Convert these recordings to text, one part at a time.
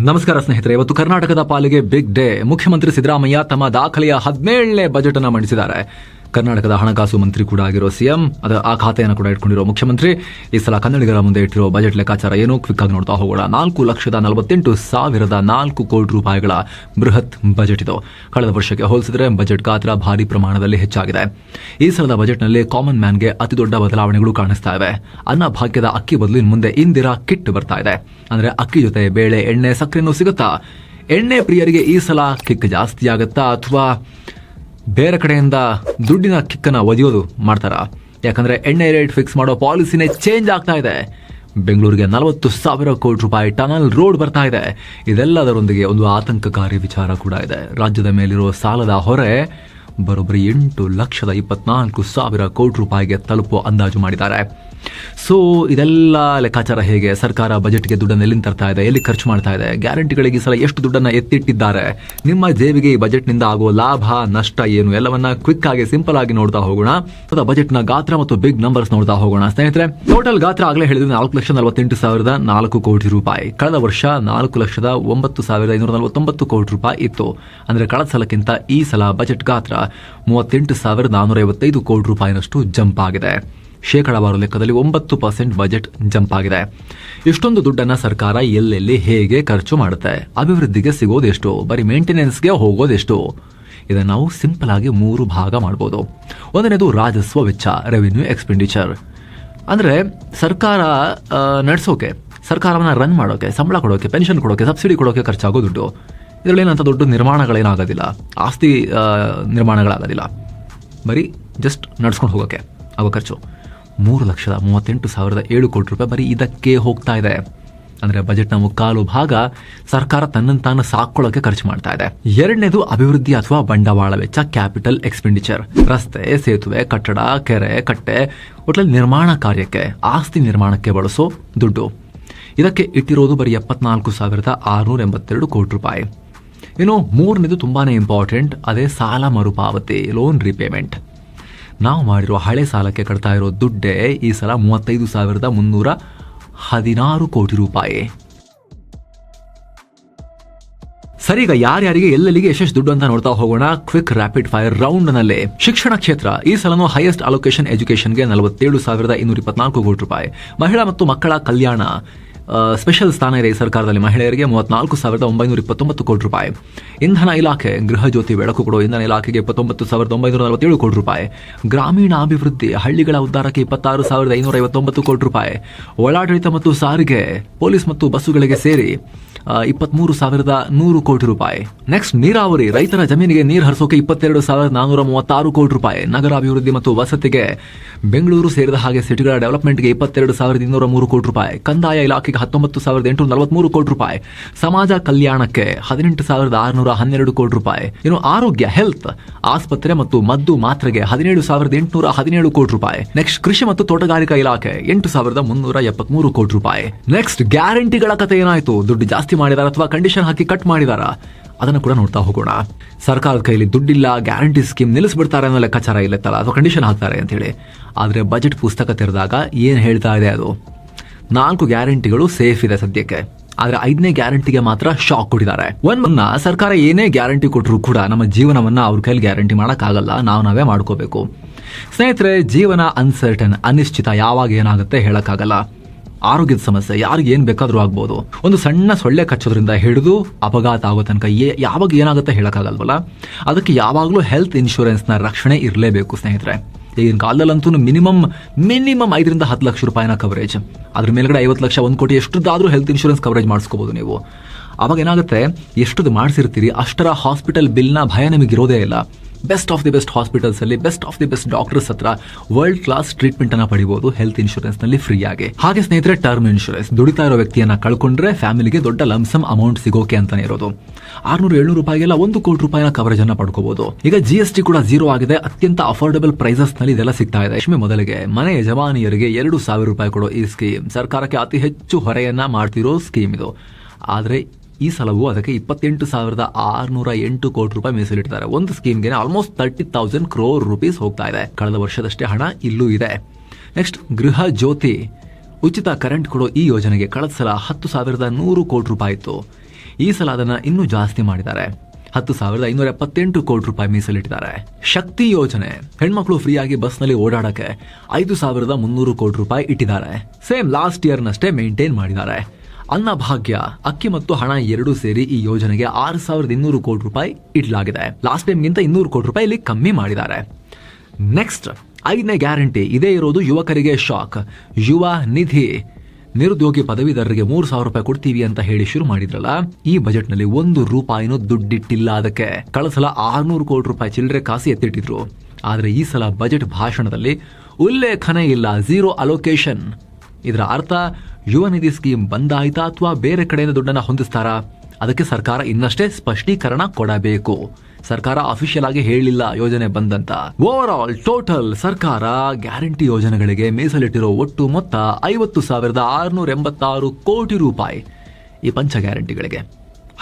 ನಮಸ್ಕಾರ ಸ್ನೇಹಿತರೆ, ಇವತ್ತು ಕರ್ನಾಟಕದ ಪಾಲಿಗೆ ಬಿಗ್ ಡೇ. ಮುಖ್ಯಮಂತ್ರಿ ಸಿದ್ದರಾಮಯ್ಯ ತಮ್ಮ ದಾಖಲೆಯ 17ನೇ ಬಜೆಟ್ ಅನ್ನು ಮಂಡಿಸಿದ್ದಾರೆ. ಕರ್ನಾಟಕದ ಹಣಕಾಸು ಮಂತ್ರಿ ಕೂಡ ಆಗಿರೋ ಸಿಎಂ ಆ ಖಾತೆಯನ್ನು ಕೂಡ ಇಟ್ಕೊಂಡಿರೋ ಮುಖ್ಯಮಂತ್ರಿ ಈ ಸಲ ಕನ್ನಡಿಗರ ಮುಂದೆ ಇಟ್ಟಿರೋ ಬಜೆಟ್ ಲೆಕ್ಕಾಚಾರ ಏನು ಕ್ವಿಕ್ ಆಗಿ ನೋಡ್ತಾ ಹೋಗೋಣ. 4,48,400 ಕೋಟಿ ರೂಪಾಯಿಗಳ ಬೃಹತ್ ಬಜೆಟ್ ಇದು. ಕಳೆದ ವರ್ಷಕ್ಕೆ ಹೋಲಿಸಿದರೆ ಬಜೆಟ್ ಗಾತ್ರ ಭಾರಿ ಪ್ರಮಾಣದಲ್ಲಿ ಹೆಚ್ಚಾಗಿದೆ. ಈ ಸಲದ ಬಜೆಟ್ನಲ್ಲಿ ಕಾಮನ್ ಮ್ಯಾನ್ಗೆ ಅತಿ ದೊಡ್ಡ ಬದಲಾವಣೆಗಳು ಕಾಣಿಸ್ತಾ ಇವೆ. ಅನ್ನ ಭಾಗ್ಯದ ಅಕ್ಕಿ ಬದಲು ಇನ್ನು ಮುಂದೆ ಇಂದಿರಾ ಕಿಟ್ ಬರ್ತಾ ಇದೆ. ಅಂದ್ರೆ ಅಕ್ಕಿ ಜೊತೆ ಬೇಳೆ, ಎಣ್ಣೆ, ಸಕ್ಕರೆನೂ ಸಿಗುತ್ತಾ? ಎಣ್ಣೆ ಪ್ರಿಯರಿಗೆ ಈ ಸಲ ಕಿಕ್ ಜಾಸ್ತಿ ಆಗುತ್ತಾ ಅಥವಾ ಬೇರೆ ಕಡೆಯಿಂದ ದುಡ್ಡಿನ ಕಿಕ್ಕನ್ನು ಒದೆಯೋದು ಮಾಡ್ತಾರಾ? ಯಾಕಂದ್ರೆ ಎಣ್ಣೆ ರೇಟ್ ಫಿಕ್ಸ್ ಮಾಡೋ ಪಾಲಿಸಿನೇ ಚೇಂಜ್ ಆಗ್ತಾ ಇದೆ. ಬೆಂಗಳೂರಿಗೆ 40,000 ಕೋಟಿ ರೂಪಾಯಿ ಟನಲ್ ರೋಡ್ ಬರ್ತಾ ಇದೆ. ಇದೆಲ್ಲದರೊಂದಿಗೆ ಒಂದು ಆತಂಕಕಾರಿ ವಿಚಾರ ಕೂಡ ಇದೆ. ರಾಜ್ಯದ ಮೇಲಿರುವ ಸಾಲದ ಹೊರೆ ಬರೋಬ್ಬರಿ 8,24,000 ಕೋಟಿ ರೂಪಾಯಿಗೆ ತಲುಪುವ ಅಂದಾಜು ಮಾಡಿದ್ದಾರೆ. ಸೊ ಇದೆಲ್ಲ ಲೆಕ್ಕಾಚಾರ ಹೇಗೆ? ಸರ್ಕಾರ ಬಜೆಟ್ಗೆ ದುಡ್ಡನ್ನು ಎಲ್ಲಿಂದ ತರ್ತಾ ಇದೆ, ಎಲ್ಲಿ ಖರ್ಚು ಮಾಡ್ತಾ ಇದೆ, ಗ್ಯಾರಂಟಿಗಳಿಗೆ ಈ ಸಲ ಎಷ್ಟು ದುಡ್ಡನ್ನು ಎತ್ತಿಟ್ಟಿದ್ದಾರೆ, ನಿಮ್ಮ ಜೇಬಿಗೆ ಈ ಬಜೆಟ್ನಿಂದ ಆಗೋ ಲಾಭ ನಷ್ಟ ಏನು, ಎಲ್ಲವನ್ನ ಕ್ವಿಕ್ ಆಗಿ ಸಿಂಪಲ್ ಆಗಿ ನೋಡ್ತಾ ಹೋಗೋಣ. ಬಜೆಟ್ನ ಗಾತ್ರ ಮತ್ತು ಬಿಗ್ ನಂಬರ್ಸ್ ನೋಡ್ತಾ ಹೋಗೋಣ. ಸ್ನೇಹಿತರೆ, ಟೋಟಲ್ ಗಾತ್ರ ಆಗಲೇ ಹೇಳಿದ್ರೆ 4,48,400 ಕೋಟಿ ರೂಪಾಯಿ. ಕಳೆದ ವರ್ಷ 4,09,549 ಕೋಟಿ ರೂಪಾಯಿ ಇತ್ತು. ಅಂದ್ರೆ ಕಳೆದ ಸಲಕ್ಕಿಂತ ಈ ಸಲ ಬಜೆಟ್ ಗಾತ್ರ 38,455 ಕೋಟಿ ರೂಪಾಯಿನಷ್ಟು ಜಂಪ್ ಆಗಿದೆ. ಶೇಕಡಾವಾರು ಲೆಕ್ಕದಲ್ಲಿ 9% ಬಜೆಟ್ ಜಂಪ್ ಆಗಿದೆ. ಇಷ್ಟೊಂದು ದುಡ್ಡನ್ನ ಸರ್ಕಾರ ಎಲ್ಲೆಲ್ಲಿ ಹೇಗೆ ಖರ್ಚು ಮಾಡುತ್ತೆ? ಅಭಿವೃದ್ಧಿಗೆ ಸಿಗೋದೆಷ್ಟು? ಬರೀ ಮೇಂಟೆನೆನ್ಸ್ಗೆ ಹೋಗೋದೆಷ್ಟು? ಇದನ್ನು ನಾವು ಸಿಂಪಲ್ ಆಗಿ 3 ಭಾಗ ಮಾಡಬಹುದು. ಒಂದನೇದು ರಾಜಸ್ವ ವೆಚ್ಚ, ರೆವಿನ್ಯೂ ಎಕ್ಸ್ಪೆಂಡಿಚರ್. ಅಂದ್ರೆ ಸರ್ಕಾರ ನಡೆಸೋಕೆ, ಸರ್ಕಾರವನ್ನ ರನ್ ಮಾಡೋಕೆ, ಸಂಬಳ ಕೊಡೋಕೆ, ಪೆನ್ಷನ್ ಕೊಡೋಕೆ, ಸಬ್ಸಿಡಿ ಕೊಡೋಕೆ ಖರ್ಚಾಗೋ ದುಡ್ಡು. ಇದರಲ್ಲಿ ಏನಂತ ದೊಡ್ಡ ನಿರ್ಮಾಣಗಳೇನಾಗೋದಿಲ್ಲ, ಆಸ್ತಿ ನಿರ್ಮಾಣಗಳಾಗೋದಿಲ್ಲ. ಬರೀ ಜಸ್ಟ್ ನಡ್ಸ್ಕೊಂಡು ಹೋಗೋಕೆ ಆಗೋ ಖರ್ಚು 3,38,007 ಕೋಟಿ ರೂಪಾಯಿ ಬರೀ ಇದಕ್ಕೆ ಹೋಗ್ತಾ ಇದೆ. ಅಂದ್ರೆ ಬಜೆಟ್ನ ಮುಕ್ಕಾಲು ಭಾಗ ಸರ್ಕಾರ ತನ್ನನ್ನು ತಾನು ಸಾಕೊಳ್ಳೋಕೆ ಖರ್ಚು ಮಾಡ್ತಾ ಇದೆ. ಎರಡನೇದು ಅಭಿವೃದ್ಧಿ ಅಥವಾ ಬಂಡವಾಳ ವೆಚ್ಚ, ಕ್ಯಾಪಿಟಲ್ ಎಕ್ಸ್ಪೆಂಡಿಚರ್. ರಸ್ತೆ, ಸೇತುವೆ, ಕಟ್ಟಡ, ಕೆರೆ, ಕಟ್ಟೆ, ಒಟ್ಟಲ್ಲಿ ನಿರ್ಮಾಣ ಕಾರ್ಯಕ್ಕೆ, ಆಸ್ತಿ ನಿರ್ಮಾಣಕ್ಕೆ ಬಳಸೋ ದುಡ್ಡು. ಇದಕ್ಕೆ ಇಟ್ಟಿರೋದು ಬರೀ 74,682 ಕೋಟಿ ರೂಪಾಯಿ. ಇನ್ನು ಮೂರನೇದು ತುಂಬಾನೇ ಇಂಪಾರ್ಟೆಂಟ್, ಅದೇ ಸಾಲ ಮರುಪಾವತಿ, ಲೋನ್ ರಿಪೇಮೆಂಟ್. ನಾವು ಮಾಡಿರೋ ಹಳೆ ಸಾಲಕ್ಕೆ ಕಟ್ತಾ ಇರೋ ದುಡ್ಡೇ ಈ ಸಲ 35,316 ಕೋಟಿ ರೂಪಾಯಿ. ಸರಿ, ಈಗ ಯಾರ್ಯಾರಿಗೆ ಎಲ್ಲೆಲ್ಲಿಗೆ ಎಷ್ಟೆಷ್ಟು ದುಡ್ಡು ಅಂತ ನೋಡ್ತಾ ಹೋಗೋಣ. ಕ್ವಿಕ್ ರ್ಯಾಪಿಡ್ ಫೈರ್ ರೌಂಡ್ ನಲ್ಲಿ ಶಿಕ್ಷಣ ಕ್ಷೇತ್ರ ಈ ಸಲನೂ ಹೈಯೆಸ್ಟ್ ಅಲೋಕೇಶನ್ ಎಜುಕೇಶನ್ಗೆ 47,224 ಕೋಟಿ ರೂಪಾಯಿ. ಮಹಿಳಾ ಮತ್ತು ಮಕ್ಕಳ ಕಲ್ಯಾಣ ಸ್ಪೆಷಲ್ ಸ್ಥಾನ ಇದೆ ಈ ಸರ್ಕಾರದಲ್ಲಿ. ಮಹಿಳೆಯರಿಗೆ 34,929 ಕೋಟಿ ರೂಪಾಯಿ. ಇಂಧನ ಇಲಾಖೆ, ಗೃಹ ಜ್ಯೋತಿ ಬೆಳಕು ಕೊಡೋ ಇಂಧನ ಇಲಾಖೆಗೆ 29,947 ಕೋಟಿ ರೂಪಾಯಿ. ಗ್ರಾಮೀಣಾಭಿವೃದ್ಧಿ, ಹಳ್ಳಿಗಳ ಉದ್ಧಾರಕ್ಕೆ 26,559 ಕೋಟಿ ರೂಪಾಯಿ. ಒಳಾಡಳಿತ ಮತ್ತು ಸಾರಿಗೆ, ಪೊಲೀಸ್ ಮತ್ತು ಬಸ್ಸುಗಳಿಗೆ ಸೇರಿ 23,100 ಕೋಟಿ ರೂಪಾಯಿ. ನೆಕ್ಸ್ಟ್ ನೀರಾವರಿ, ರೈತರ ಜಮೀನಿಗೆ ನೀರು ಹರಿಸೋಕೆ 22,436 ಕೋಟಿ ರೂಪಾಯಿ. ನಗರಾಭಿವೃದ್ಧಿ ಮತ್ತು ವಸತಿಗೆ, ಬೆಂಗಳೂರು ಸೇರಿದ ಹಾಗೆ ಸಿಟಿಗಳ ಡೆವಲಪ್ಮೆಂಟ್ಗೆ 22,203 ಕೋಟಿ ರೂಪಾಯಿ. ಕಂದಾಯ ಇಲಾಖೆಗೆ 19,843 ಕೋಟಿ ರೂಪಾಯಿ. ಸಮಾಜ ಕಲ್ಯಾಣಕ್ಕೆ 18,612 ಕೋಟಿ ರೂಪಾಯಿ. ಇನ್ನು ಆರೋಗ್ಯ, ಹೆಲ್ತ್, ಆಸ್ಪತ್ರೆ ಮತ್ತು ಮದ್ದು ಮಾತ್ರೆಗೆ 17,817 ಕೋಟಿ ರೂಪಾಯಿ. ನೆಕ್ಸ್ಟ್ ಕೃಷಿ ಮತ್ತು ತೋಟಗಾರಿಕಾ ಇಲಾಖೆ 8,373 ಕೋಟಿ ರೂಪಾಯಿ. ನೆಕ್ಸ್ಟ್ ಗ್ಯಾರಂಟಿಗಳ ಕಥೆ ಏನಾಯ್ತು? ದುಡ್ಡು ಜಾಸ್ತಿ ಮಾಡಿದಾರ ಅಥವಾ ಕಂಡೀಷನ್ ಹಾಕಿ ಕಟ್ ಮಾಡಿದಾರ? ಅದನ್ನು ಕೂಡ ನೋಡ್ತಾ ಹೋಗೋಣ. ಸರ್ಕಾರದ ಕೈಲಿ ದುಡ್ಡಿಲ್ಲ, ಗ್ಯಾರಂಟಿ ಸ್ಕೀಮ್ ನಿಲ್ಲಿಸ್ಬಿಡ್ತಾರೆ ಅನ್ನೋ ಲೆಕ್ಕಾಚಾರ ಇಲ್ಲತ್ತಲ್ಲ, ಅಥವಾ ಕಂಡೀಷನ್ ಹಾಕ್ತಾರೆ ಅಂತ ಹೇಳಿ. ಆದ್ರೆ ಬಜೆಟ್ ಪುಸ್ತಕ ತೆರೆದಾಗ ಏನ್ ಹೇಳ್ತಾ ಇದೆ? ಅದು 4 ಗ್ಯಾರಂಟಿಗಳು ಸೇಫ್ ಇದೆ ಸದ್ಯಕ್ಕೆ. ಆದ್ರೆ 5ನೇ ಗ್ಯಾರಂಟಿಗೆ ಮಾತ್ರ ಶಾಕ್ ಕೊಟ್ಟಿದ್ದಾರೆ. ಒಂದನ್ನ ಸರ್ಕಾರ ಏನೇ ಗ್ಯಾರಂಟಿ ಕೊಟ್ಟರು ಕೂಡ ನಮ್ಮ ಜೀವನವನ್ನ ಅವ್ರ ಕೈಲಿ ಗ್ಯಾರಂಟಿ ಮಾಡಕ್ಕಾಗಲ್ಲ, ನಾವೇ ಮಾಡ್ಕೋಬೇಕು. ಸ್ನೇಹಿತರೆ, ಜೀವನ ಅನ್ಸರ್ಟನ್, ಅನಿಶ್ಚಿತ, ಯಾವಾಗ ಏನಾಗುತ್ತೆ ಹೇಳಕ್ಕಾಗಲ್ಲ. ಆರೋಗ್ಯದ ಸಮಸ್ಯೆ ಯಾರಿಗೆ ಏನ್ ಬೇಕಾದ್ರೂ ಆಗ್ಬಹುದು. ಒಂದು ಸಣ್ಣ ಸೊಳ್ಳೆ ಕಚ್ಚೋದ್ರಿಂದ ಹಿಡಿದು ಅಪಘಾತ ಆಗೋ ತನಕ ಯಾವಾಗ ಏನಾಗುತ್ತೆ ಹೇಳಕ್ಕಾಗಲ್ವಲ್ಲ. ಅದಕ್ಕೆ ಯಾವಾಗಲೂ ಹೆಲ್ತ್ ಇನ್ಶೂರೆನ್ಸ್ ನ ರಕ್ಷಣೆ ಇರಲೇಬೇಕು ಸ್ನೇಹಿತರೆ. ಈಗಿನ ಕಾಲದಲ್ಲಂತೂ ಮಿನಿಮಮ್ 5 ಲಕ್ಷ 10 ಲಕ್ಷ ರೂಪಾಯಿನ ಕವರೇಜ್, ಅದ್ರ ಮೇಲ್ಗಡೆ 50 ಲಕ್ಷ 1 ಕೋಟಿ ಎಷ್ಟದಾದ್ರೂ ಹೆಲ್ತ್ ಇನ್ಶೂರೆನ್ಸ್ ಕವರೇಜ್ ಮಾಡಿಸ್ಕೋಬಹುದು ನೀವು. ಅವಾಗ ಏನಾಗುತ್ತೆ, ಎಷ್ಟದು ಮಾಡಿಸಿರ್ತೀರಿ ಅಷ್ಟರ ಹಾಸ್ಪಿಟಲ್ ಬಿಲ್ನ ಭಯ ನಿಮಗಿರೋದೇ ಇಲ್ಲ. Best of the best hospitals ಅಲ್ಲಿ, best of the best doctors ಹತ್ರ ವರ್ಲ್ಡ್ ಕ್ಲಾಸ್ ಟ್ರೀಟ್ಮೆಂಟ್ ಅನ್ನ ಪಡಿಬಹುದು ಹೆಲ್ತ್ ಇನ್ಶೂರೆನ್ಸ್ ನಲ್ಲಿ ಫ್ರೀ ಆಗಿ. ಹಾಗೆ ಸ್ನೇಹಿತರೆ, ಟರ್ಮ್ ಇನ್ಶೂರೆನ್ಸ್, ದುಡಿತಾ ಇರೋ ವ್ಯಕ್ತಿಯನ್ನ ಕಳ್ಕೊಂಡ್ರೆ ಫ್ಯಾಮಿಲಿಗೆ ದೊಡ್ಡ ಲಂಸಮ್ ಅಮೌಂಟ್ ಸಿಗೋಕೆ ಅಂತಾನೆ ಇರೋದು. 600-700 ರೂಪಾಯಿಗೆಲ್ಲ 1 ಕೋಟಿ ರೂಪಾಯಿನ ಕವರೇಜ್ ಅನ್ನ ಪಡ್ಕೋಬಹುದು. ಈಗ GST ಕೂಡ 0 ಆಗಿದೆ. ಅತ್ಯಂತ ಅಫೋರ್ಡಬಲ್ ಪ್ರೈಸಸ್ ನಲ್ಲಿ ಇದೆಲ್ಲ ಸಿಗ್ತಾ ಇದೆ. ಮೊದಲಿಗೆ ಮನೆ ಯಜಮಾನಿಯರಿಗೆ 2,000 ರೂಪಾಯಿ ಕೊಡೋ ಈ ಸ್ಕೀಮ್ ಸರ್ಕಾರಕ್ಕೆ ಅತಿ ಹೆಚ್ಚು ಹೊರೆಯನ್ನ ಮಾಡ್ತಿರೋ ಸ್ಕೀಮ್ ಇದು. ಆದ್ರೆ ಈ ಸಲವೂ ಅದಕ್ಕೆ 28,608 ಕೋಟಿ ರೂಪಾಯಿ ಮೀಸಲಿಟ್ಟಿದ್ದಾರೆ. ಒಂದು ಸ್ಕೀಮ್ಗೆ ಆಲ್ಮೋಸ್ಟ್ 30,000 crore rupees ಹೋಗ್ತಾ ಇದೆ. ಕಳೆದ ವರ್ಷದಷ್ಟೇ ಹಣ ಇಲ್ಲೂ ಇದೆ. ನೆಕ್ಸ್ಟ್ ಗೃಹ ಜ್ಯೋತಿ, ಉಚಿತ ಕರೆಂಟ್ ಕೊಡೋ ಈ ಯೋಜನೆಗೆ ಕಳೆದ ಸಲ 10,100 ಕೋಟಿ ರೂಪಾಯಿ ಇತ್ತು. ಈ ಸಲ ಅದನ್ನ ಇನ್ನೂ ಜಾಸ್ತಿ ಮಾಡಿದ್ದಾರೆ. 10,578 ಕೋಟಿ ರೂಪಾಯಿ ಮೀಸಲಿಟ್ಟಿದ್ದಾರೆ. ಶಕ್ತಿ ಯೋಜನೆ, ಹೆಣ್ಮಕ್ಳು ಫ್ರೀಯಾಗಿ ಬಸ್ನಲ್ಲಿ ಓಡಾಡಕ್ಕೆ 5,300 ಕೋಟಿ ರೂಪಾಯಿ ಇಟ್ಟಿದ್ದಾರೆ. ಸೇಮ್ ಲಾಸ್ಟ್ ಇಯರ್ ನಷ್ಟೇ ಮೇಂಟೈನ್ ಮಾಡಿದ್ದಾರೆ. ಅನ್ನಭಾಗ್ಯ, ಅಕ್ಕಿ ಮತ್ತು ಹಣ ಎರಡೂ ಸೇರಿ ಈ ಯೋಜನೆಗೆ 6,200 ಕೋಟಿ ರೂಪಾಯಿ ಇಡಲಾಗಿದೆ. ಲಾಸ್ಟ್ ಟೈಮ್ಗಿಂತ 200 ಕೋಟಿ ರೂಪಾಯಿ ಇಲ್ಲಿ ಕಮ್ಮಿ ಮಾಡಿದ್ದಾರೆ. ನೆಕ್ಸ್ಟ್ 5ನೇ ಗ್ಯಾರಂಟಿ, ಇದೇ ಇರೋದು ಯುವಕರಿಗೆ ಶಾಕ್. ಯುವ ನಿಧಿ, ನಿರುದ್ಯೋಗಿ ಪದವೀಧರರಿಗೆ 3,000 ರೂಪಾಯಿ ಕೊಡ್ತೀವಿ ಅಂತ ಹೇಳಿ ಶುರು ಮಾಡಿದ್ರಲ್ಲ, ಈ ಬಜೆಟ್ ನಲ್ಲಿ 1 ರೂಪಾಯಿನೂ ದುಡ್ಡಿಟ್ಟಿಲ್ಲ. ಅದಕ್ಕೆ ಕಳೆದ ಸಲ 600 ಕೋಟಿ ರೂಪಾಯಿ ಚಿಲ್ಲರೆ ಕಾಸು ಎತ್ತಿಟ್ಟಿದ್ರು. ಆದ್ರೆ ಈ ಸಲ ಬಜೆಟ್ ಭಾಷಣದಲ್ಲಿ ಉಲ್ಲೇಖನೆ ಇಲ್ಲ, ಝೀರೋ ಅಲೋಕೇಶನ್. ಇದರ ಅರ್ಥ ಯುವ ನಿಧಿ ಸ್ಕೀಮ್ ಬಂದಾಯ್ತಾ ಅಥವಾ ಬೇರೆ ಕಡೆಯಿಂದ ದುಡ್ಡನ್ನ ಹೊಂದಿಸ್ತಾರಾ? ಅದಕ್ಕೆ ಸರ್ಕಾರ ಇನ್ನಷ್ಟೇ ಸ್ಪಷ್ಟೀಕರಣ ಕೊಡಬೇಕು. ಸರ್ಕಾರ ಅಫಿಷಿಯಲ್ ಆಗಿ ಹೇಳಿಲ್ಲ ಯೋಜನೆ ಬಂದಂತ. ಓವರ್ ಆಲ್ ಟೋಟಲ್ ಸರ್ಕಾರ ಗ್ಯಾರಂಟಿ ಯೋಜನೆಗಳಿಗೆ ಮೀಸಲಿಟ್ಟಿರೋ ಒಟ್ಟು ಮೊತ್ತ 50,686 ಕೋಟಿ ರೂಪಾಯಿ. ಈ ಪಂಚ ಗ್ಯಾರಂಟಿಗಳಿಗೆ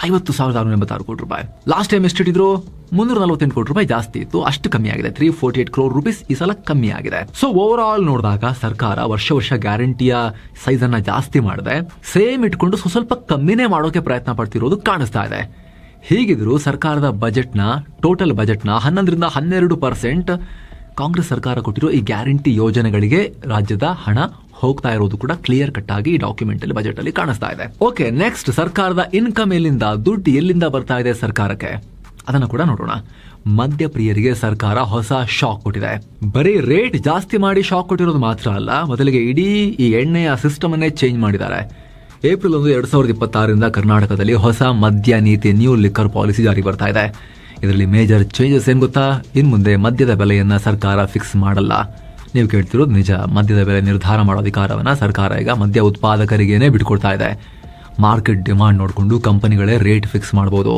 50,686 ಕೋಟಿ ರೂಪಾಯಿ. Last time ಎಷ್ಟಿಟ್ಟಿದ್ರು? 348 ಕೋಟಿ ರೂಪಾಯಿ ಜಾಸ್ತಿ ಇತ್ತು, ಅಷ್ಟು ಕಮ್ಮಿ ಆಗಿದೆ. 348 ಕ್ರೋರ್ ರುಪೀಸ್ ಈ ಸಲ ಕಮ್ಮಿ ಆಗಿದೆ. ಸೊ ಓವರ್ ಆಲ್ ನೋಡಿದಾಗ ಸರ್ಕಾರ ವರ್ಷ ಗ್ಯಾರಂಟಿಯ ಸೈಜ್ ಅನ್ನ ಜಾಸ್ತಿ ಮಾಡದೆ ಸೇಮ್ ಇಟ್ಕೊಂಡು ಸ್ವಲ್ಪ ಕಮ್ಮಿನೇ ಮಾಡೋಕೆ ಪ್ರಯತ್ನ ಪಡ್ತಿರೋದು ಕಾಣಿಸ್ತಾ ಇದೆ. ಹೀಗಿದ್ರು ಸರ್ಕಾರದ ಬಜೆಟ್ನ ಟೋಟಲ್ ಬಜೆಟ್ನ 11-12% ಕಾಂಗ್ರೆಸ್ ಸರ್ಕಾರ ಕೊಟ್ಟಿರೋ ಈ ಗ್ಯಾರಂಟಿ ಯೋಜನೆಗಳಿಗೆ ರಾಜ್ಯದ ಹಣ ಹೋಗ್ತಾ ಇರೋದು ಕೂಡ ಕ್ಲಿಯರ್ ಕಟ್ ಆಗಿ ಈ ಡಾಕ್ಯುಮೆಂಟ್ ಅಲ್ಲಿ ಬಜೆಟ್ ಅಲ್ಲಿ ಕಾಣಿಸ್ತಾ ಇದೆ. ಓಕೆ, ನೆಕ್ಸ್ಟ್ ಸರ್ಕಾರದ ಇನ್ಕಮ್ ಎಲ್ಲಿಂದ, ದುಡ್ಡು ಎಲ್ಲಿಂದ ಬರ್ತಾ ಇದೆ ಸರ್ಕಾರಕ್ಕೆ, ಅದನ್ನ ಕೂಡ ನೋಡೋಣ. ಮದ್ಯ ಪ್ರಿಯರಿಗೆ ಸರ್ಕಾರ ಹೊಸ ಶಾಕ್ ಕೊಟ್ಟಿದೆ. ಬರೀ ರೇಟ್ ಜಾಸ್ತಿ ಮಾಡಿ ಶಾಕ್ ಕೊಟ್ಟಿರೋದು ಮಾತ್ರ ಅಲ್ಲ, ಮೊದಲಿಗೆ ಇಡೀ ಈ ಎಣ್ಣೆಯ ಸಿಸ್ಟಮ್ ಅನ್ನೇ ಚೇಂಜ್ ಮಾಡಿದ್ದಾರೆ. ಏಪ್ರಿಲ್ 1, 2026 ಕರ್ನಾಟಕದಲ್ಲಿ ಹೊಸ ಮದ್ಯ ನೀತಿ, ನ್ಯೂ ಲಿಕ್ಕರ್ ಪಾಲಿಸಿ ಜಾರಿ ಬರ್ತಾ ಇದೆ. ಇದರಲ್ಲಿ ಮೇಜರ್ ಚೇಂಜಸ್ ಏನ್ ಗೊತ್ತಾ? ಇನ್ ಮುಂದೆ ಮದ್ಯದ ಬೆಲೆಯನ್ನ ಸರ್ಕಾರ ಫಿಕ್ಸ್ ಮಾಡಲ್ಲ. ನೀವು ಕೇಳ್ತಿರೋದು ನಿಜ, ಮದ್ಯದ ಬೆಲೆ ನಿರ್ಧಾರ ಮಾಡೋ ಅಧಿಕಾರವನ್ನ ಸರ್ಕಾರ ಈಗ ಮದ್ಯ ಉತ್ಪಾದಕರಿಗೇನೆ ಬಿಟ್ಕೊಡ್ತಾ ಇದೆ. ಮಾರ್ಕೆಟ್ ಡಿಮಾಂಡ್ ನೋಡಿಕೊಂಡು ಕಂಪನಿಗಳೇ ರೇಟ್ ಫಿಕ್ಸ್ ಮಾಡಬಹುದು.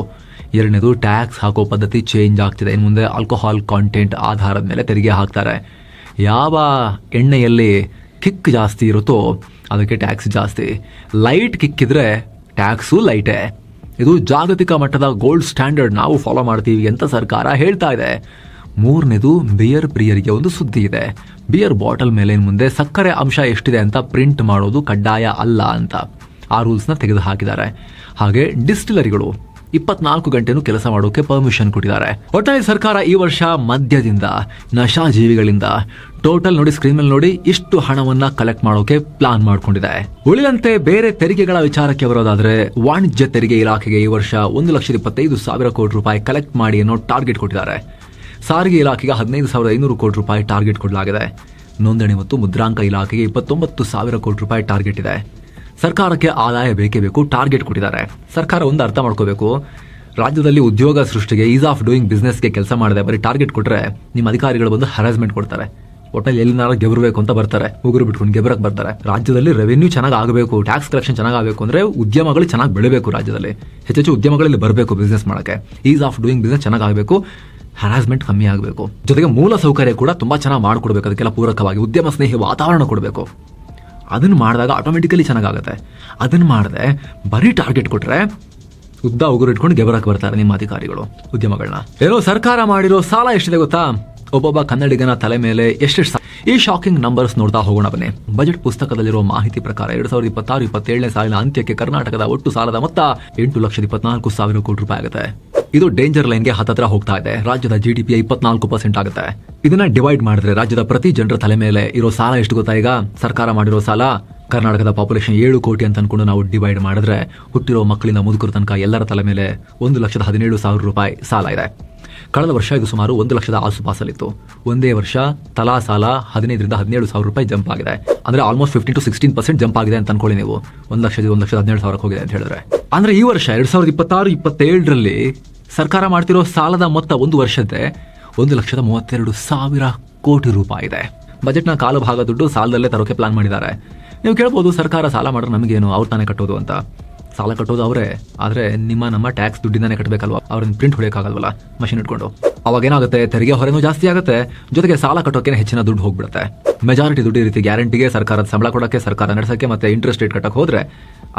ಎರಡನೇದು, ಟ್ಯಾಕ್ಸ್ ಹಾಕೋ ಪದ್ಧತಿ ಚೇಂಜ್ ಆಗ್ತಿದೆ. ಇನ್ನು ಮುಂದೆ ಆಲ್ಕೋಹಾಲ್ ಕಾಂಟೆಂಟ್ ಆಧಾರದ ಮೇಲೆ ತೆರಿಗೆ ಹಾಕ್ತಾರೆ. ಯಾವ ಎಣ್ಣೆಯಲ್ಲಿ ಕಿಕ್ ಜಾಸ್ತಿ ಇರುತ್ತೋ ಅದಕ್ಕೆ ಟ್ಯಾಕ್ಸ್ ಜಾಸ್ತಿ. ಲೈಟ್ ಕಿಕ್ ಇದ್ರೆ ಟ್ಯಾಕ್ಸು ಲೈಟೇ. ಇದು ಜಾಗತಿಕ ಮಟ್ಟದ ಗೋಲ್ಡ್ ಸ್ಟ್ಯಾಂಡರ್ಡ್, ನಾವು ಫಾಲೋ ಮಾಡ್ತೀವಿ ಅಂತ ಸರ್ಕಾರ ಹೇಳ್ತಾ ಇದೆ. ಮೂರನೇದು, ಬಿಯರ್ ಪ್ರಿಯರಿಗೆ ಒಂದು ಸುದ್ದಿ ಇದೆ. ಬಿಯರ್ ಬಾಟಲ್ ಮೇಲೆ ಮುಂದೆ ಸಕ್ಕರೆ ಅಂಶ ಎಷ್ಟಿದೆ ಅಂತ ಪ್ರಿಂಟ್ ಮಾಡೋದು ಕಡ್ಡಾಯ ಅಲ್ಲ ಅಂತ ಆ ರೂಲ್ಸ್ನ ತೆಗೆದು ಹಾಕಿದ್ದಾರೆ. ಹಾಗೆ ಡಿಸ್ಟಿಲರಿಗಳು 24 ಗಂಟೆನೂ ಕೆಲಸ ಮಾಡೋಕೆ ಪರ್ಮಿಷನ್ ಕೊಟ್ಟಿದ್ದಾರೆ. ಒಟ್ಟಾರೆ ಸರ್ಕಾರ ಈ ವರ್ಷ ಮದ್ಯದಿಂದ, ನಶಾಜೀವಿಗಳಿಂದ ಟೋಟಲ್ ನೋಡಿ, ಸ್ಕ್ರೀನ್ ಮೇಲೆ ನೋಡಿ, ಇಷ್ಟು ಹಣವನ್ನ ಕಲೆಕ್ಟ್ ಮಾಡೋಕೆ ಪ್ಲಾನ್ ಮಾಡ್ಕೊಂಡಿದೆ. ಉಳಿದಂತೆ ಬೇರೆ ತೆರಿಗೆಗಳ ವಿಚಾರಕ್ಕೆ ಬರೋದಾದ್ರೆ, ವಾಣಿಜ್ಯ ತೆರಿಗೆ ಇಲಾಖೆಗೆ ಈ ವರ್ಷ 1,25,000 ಕೋಟಿ ರೂಪಾಯಿ ಕಲೆಕ್ಟ್ ಮಾಡಿ ಅನ್ನೋ ಟಾರ್ಗೆಟ್ ಕೊಟ್ಟಿದ್ದಾರೆ. ಸಾರಿಗೆ ಇಲಾಖೆಗೆ 15,500 ಕೋಟಿ ರೂಪಾಯಿ ಟಾರ್ಗೆಟ್ ಕೊಡಲಾಗಿದೆ. ನೋಂದಣಿ ಮತ್ತು ಮುದ್ರಾಂಕ ಇಲಾಖೆಗೆ 29,000 ಕೋಟಿ ರೂಪಾಯಿ ಟಾರ್ಗೆಟ್ ಇದೆ. ಸರ್ಕಾರಕ್ಕೆ ಆದಾಯ ಬೇಕೇ ಬೇಕು, ಟಾರ್ಗೆಟ್ ಕೊಟ್ಟಿದ್ದಾರೆ. ಸರ್ಕಾರ ಒಂದು ಅರ್ಥ ಮಾಡ್ಕೋಬೇಕು, ರಾಜ್ಯದಲ್ಲಿ ಉದ್ಯೋಗ ಸೃಷ್ಟಿಗೆ, ಈಸ್ ಆಫ್ ಡೂಯಿಂಗ್ ಬಿಸ್ನೆಸ್ಗೆ ಕೆಲಸ ಮಾಡದೆ ಬರೀ ಟಾರ್ಗೆಟ್ ಕೊಟ್ಟರೆ ನಿಮ್ಮ ಅಧಿಕಾರಿಗಳು ಬಂದು ಹರಾಸ್ಮೆಂಟ್ ಕೊಡ್ತಾರೆ. ಒಟ್ಟಲ್ಲಿ ಎಲ್ಲಿನಾರ ಗೆಬರಬೇಕು ಅಂತ ಬರ್ತಾರೆ, ಉಗುರು ಬಿಟ್ಕೊಂಡು ಗೆಬರಕ್ಕೆ ಬರ್ತಾರೆ. ರಾಜ್ಯದಲ್ಲಿ ರೆವೆನ್ಯೂ ಚೆನ್ನಾಗಿ ಆಗಬೇಕು, ಟ್ಯಾಕ್ಸ್ ಕಲೆಕ್ಷನ್ ಚೆನ್ನಾಗಿ ಆಗಬೇಕು ಅಂದ್ರೆ ಉದ್ಯಮಗಳು ಚೆನ್ನಾಗಿ ಬೆಳಬೇಕು. ರಾಜ್ಯದಲ್ಲಿ ಹೆಚ್ಚೆಚ್ಚು ಉದ್ಯಮಗಳಲ್ಲಿ ಬರಬೇಕು ಬಿಸ್ನೆಸ್ ಮಾಡೋಕ್ಕೆ. ಈಸ್ ಆಫ್ ಡೂಯಿಂಗ್ ಬಿಸ್ನೆಸ್ ಚೆನ್ನಾಗಿ ಆಗಬೇಕು, ಹರಾಸ್ಮೆಂಟ್ ಕಮ್ಮಿ ಆಗಬೇಕು. ಜೊತೆಗೆ ಮೂಲ ಸೌಕರ್ಯ ಕೂಡ ತುಂಬಾ ಚೆನ್ನಾಗಿ ಮಾಡಿಕೊಡ್ಬೇಕು. ಅದಕ್ಕೆಲ್ಲ ಪೂರಕವಾಗಿ ಉದ್ಯಮ ಸ್ನೇಹಿ ವಾತಾವರಣ ಕೊಡಬೇಕು. ಅದನ್ನು ಮಾಡಿದಾಗ ಆಟೋಮೆಟಿಕಲಿ ಚೆನ್ನಾಗುತ್ತೆ. ಅದನ್ನು ಮಾಡದೆ ಬರೀ ಟಾರ್ಗೆಟ್ ಕೊಟ್ರೆ ಉದ್ದ ಉಗುರು ಇಟ್ಕೊಂಡು ಗೆಬರಕ್ಕೆ ಬರ್ತಾರೆ ನಿಮ್ಮ ಅಧಿಕಾರಿಗಳು ಉದ್ಯಮಗಳನ್ನ. ಏನೋ ಸರ್ಕಾರ ಮಾಡಿರೋ ಸಾಲ ಎಷ್ಟಿದೆ ಗೊತ್ತಾ? ಒಬ್ಬೊಬ್ಬ ಕನ್ನಡಿಗನ ತಲೆ ಮೇಲೆ ಎಷ್ಟೆಷ್ಟು ಈ ಶಾಕಿಂಗ್ ನಂಬರ್ಸ್ ನೋಡ್ತಾ ಹೋಗೋಣ ಬನ್ನಿ. ಬಜೆಟ್ ಪುಸ್ತಕದಲ್ಲಿರುವ ಮಾಹಿತಿ ಪ್ರಕಾರ 2026-27ನೇ ಸಾಲಿನ ಅಂತ್ಯಕ್ಕೆ ಕರ್ನಾಟಕದ ಒಟ್ಟು ಸಾಲದ ಮೊತ್ತ 8,24,000 ಕೋಟಿ ರೂಪಾಯಿ ಆಗುತ್ತೆ. ಇದು ಡೇಂಜರ್ ಲೈನ್ಗೆ ಹತ್ತತ್ರ ಹೋಗ್ತಾ ಇದೆ. ರಾಜ್ಯದ GDP 24% ಆಗುತ್ತೆ. ಇದನ್ನ ಡಿವೈಡ್ ಮಾಡಿದ್ರೆ ರಾಜ್ಯದ ಪ್ರತಿ ಜನರ ತಲೆ ಮೇಲೆ ಇರೋ ಸಾಲ ಎಷ್ಟು ಗೊತ್ತಾ? ಈಗ ಸರ್ಕಾರ ಮಾಡಿರೋ ಸಾಲ ಕರ್ನಾಟಕದ ಪಾಪ್ಯುಲೇಷನ್ 7 ಕೋಟಿ ಅಂತ ಅನ್ಕೊಂಡು ನಾವು ಡಿವೈಡ್ ಮಾಡಿದ್ರೆ ಹುಟ್ಟಿರೋ ಮಕ್ಕಳಿಂದ ಮುದುಕರ ತನಕ ಎಲ್ಲರ ತಲೆ ಮೇಲೆ 1,17,000 ರೂಪಾಯಿ ಸಾಲ ಇದೆ. ಕಳೆದ ವರ್ಷ ಇದು ಸುಮಾರು 1 ಲಕ್ಷದ ಆಸುಪಾಸಲ್ಲಿತ್ತು. ಒಂದೇ ವರ್ಷ ತಲಾ ಸಾಲ 15,000-17,000 ರೂಪಾಯಿ ಜಂಪ್ ಆಗಿದೆ. ಅಂದ್ರೆ ಆಲ್ಮೋಸ್ಟ್ 15-16% ಜಂಪ್ ಆಗಿದೆ ಅಂತ ಅನ್ಕೊಳ್ಳಿ ನೀವು. 1,17,000 ಹೋಗಿದೆ ಅಂತ ಹೇಳಿದ್ರೆ. ಅಂದ್ರೆ ಈ ವರ್ಷ 2026-27ರಲ್ಲಿ ಸರ್ಕಾರ ಮಾಡ್ತಿರೋ ಸಾಲದ ಮೊತ್ತ ಒಂದು ವರ್ಷದ್ದೇ 1,32,000 ಕೋಟಿ ರೂಪಾಯಿ ಇದೆ. ಬಜೆಟ್ನ ಕಾಲು ಭಾಗ ದುಡ್ಡು ಸಾಲದಲ್ಲೇ ತರೋಕೆ ಪ್ಲಾನ್ ಮಾಡಿದ್ದಾರೆ. ನೀವು ಕೇಳ್ಬೋದು, ಸರ್ಕಾರ ಸಾಲ ಮಾಡಿದ್ರೆ ನಮಗೇನು, ಅವ್ರು ತಾನೇ ಕಟ್ಟೋದು ಅಂತ. ಸಾಲ ಕಟ್ಟೋದು ಅವರೇ, ಆದ್ರೆ ನಮ್ಮ ಟ್ಯಾಕ್ಸ್ ದುಡ್ಡಿಂದಾನೇ ಕಟ್ಟಬೇಕಲ್ವಾ? ಅವ್ರನ್ನ ಪ್ರಿಂಟ್ ಹೊಡೆಯೋಕ್ಕಾಗಲ್ವಲ್ಲ ಮಷಿನ್ ಇಟ್ಕೊಂಡು. ಅವಾಗ ಏನಾಗುತ್ತೆ, ತೆರಿಗೆ ಹೊರೆನೂ ಜಾಸ್ತಿ ಆಗುತ್ತೆ, ಜೊತೆಗೆ ಸಾಲ ಕಟ್ಟೋಕೆ ಹೆಚ್ಚಿನ ದುಡ್ಡು ಹೋಗ್ಬಿಡುತ್ತೆ. ಮೆಜಾರಿಟಿ ದುಡ್ಡು ಈ ರೀತಿ ಗ್ಯಾರಂಟಿಗೆ, ಸರ್ಕಾರದ ಸಂಬಳ ಕೊಡೋಕ್ಕೆ, ಸರ್ಕಾರ ನಡೆಸೋಕೆ ಮತ್ತೆ ಇಂಟ್ರೆಸ್ಟ್ ರೇಟ್ ಕಟ್ಟಕ್ಕೆ ಹೋದ್ರೆ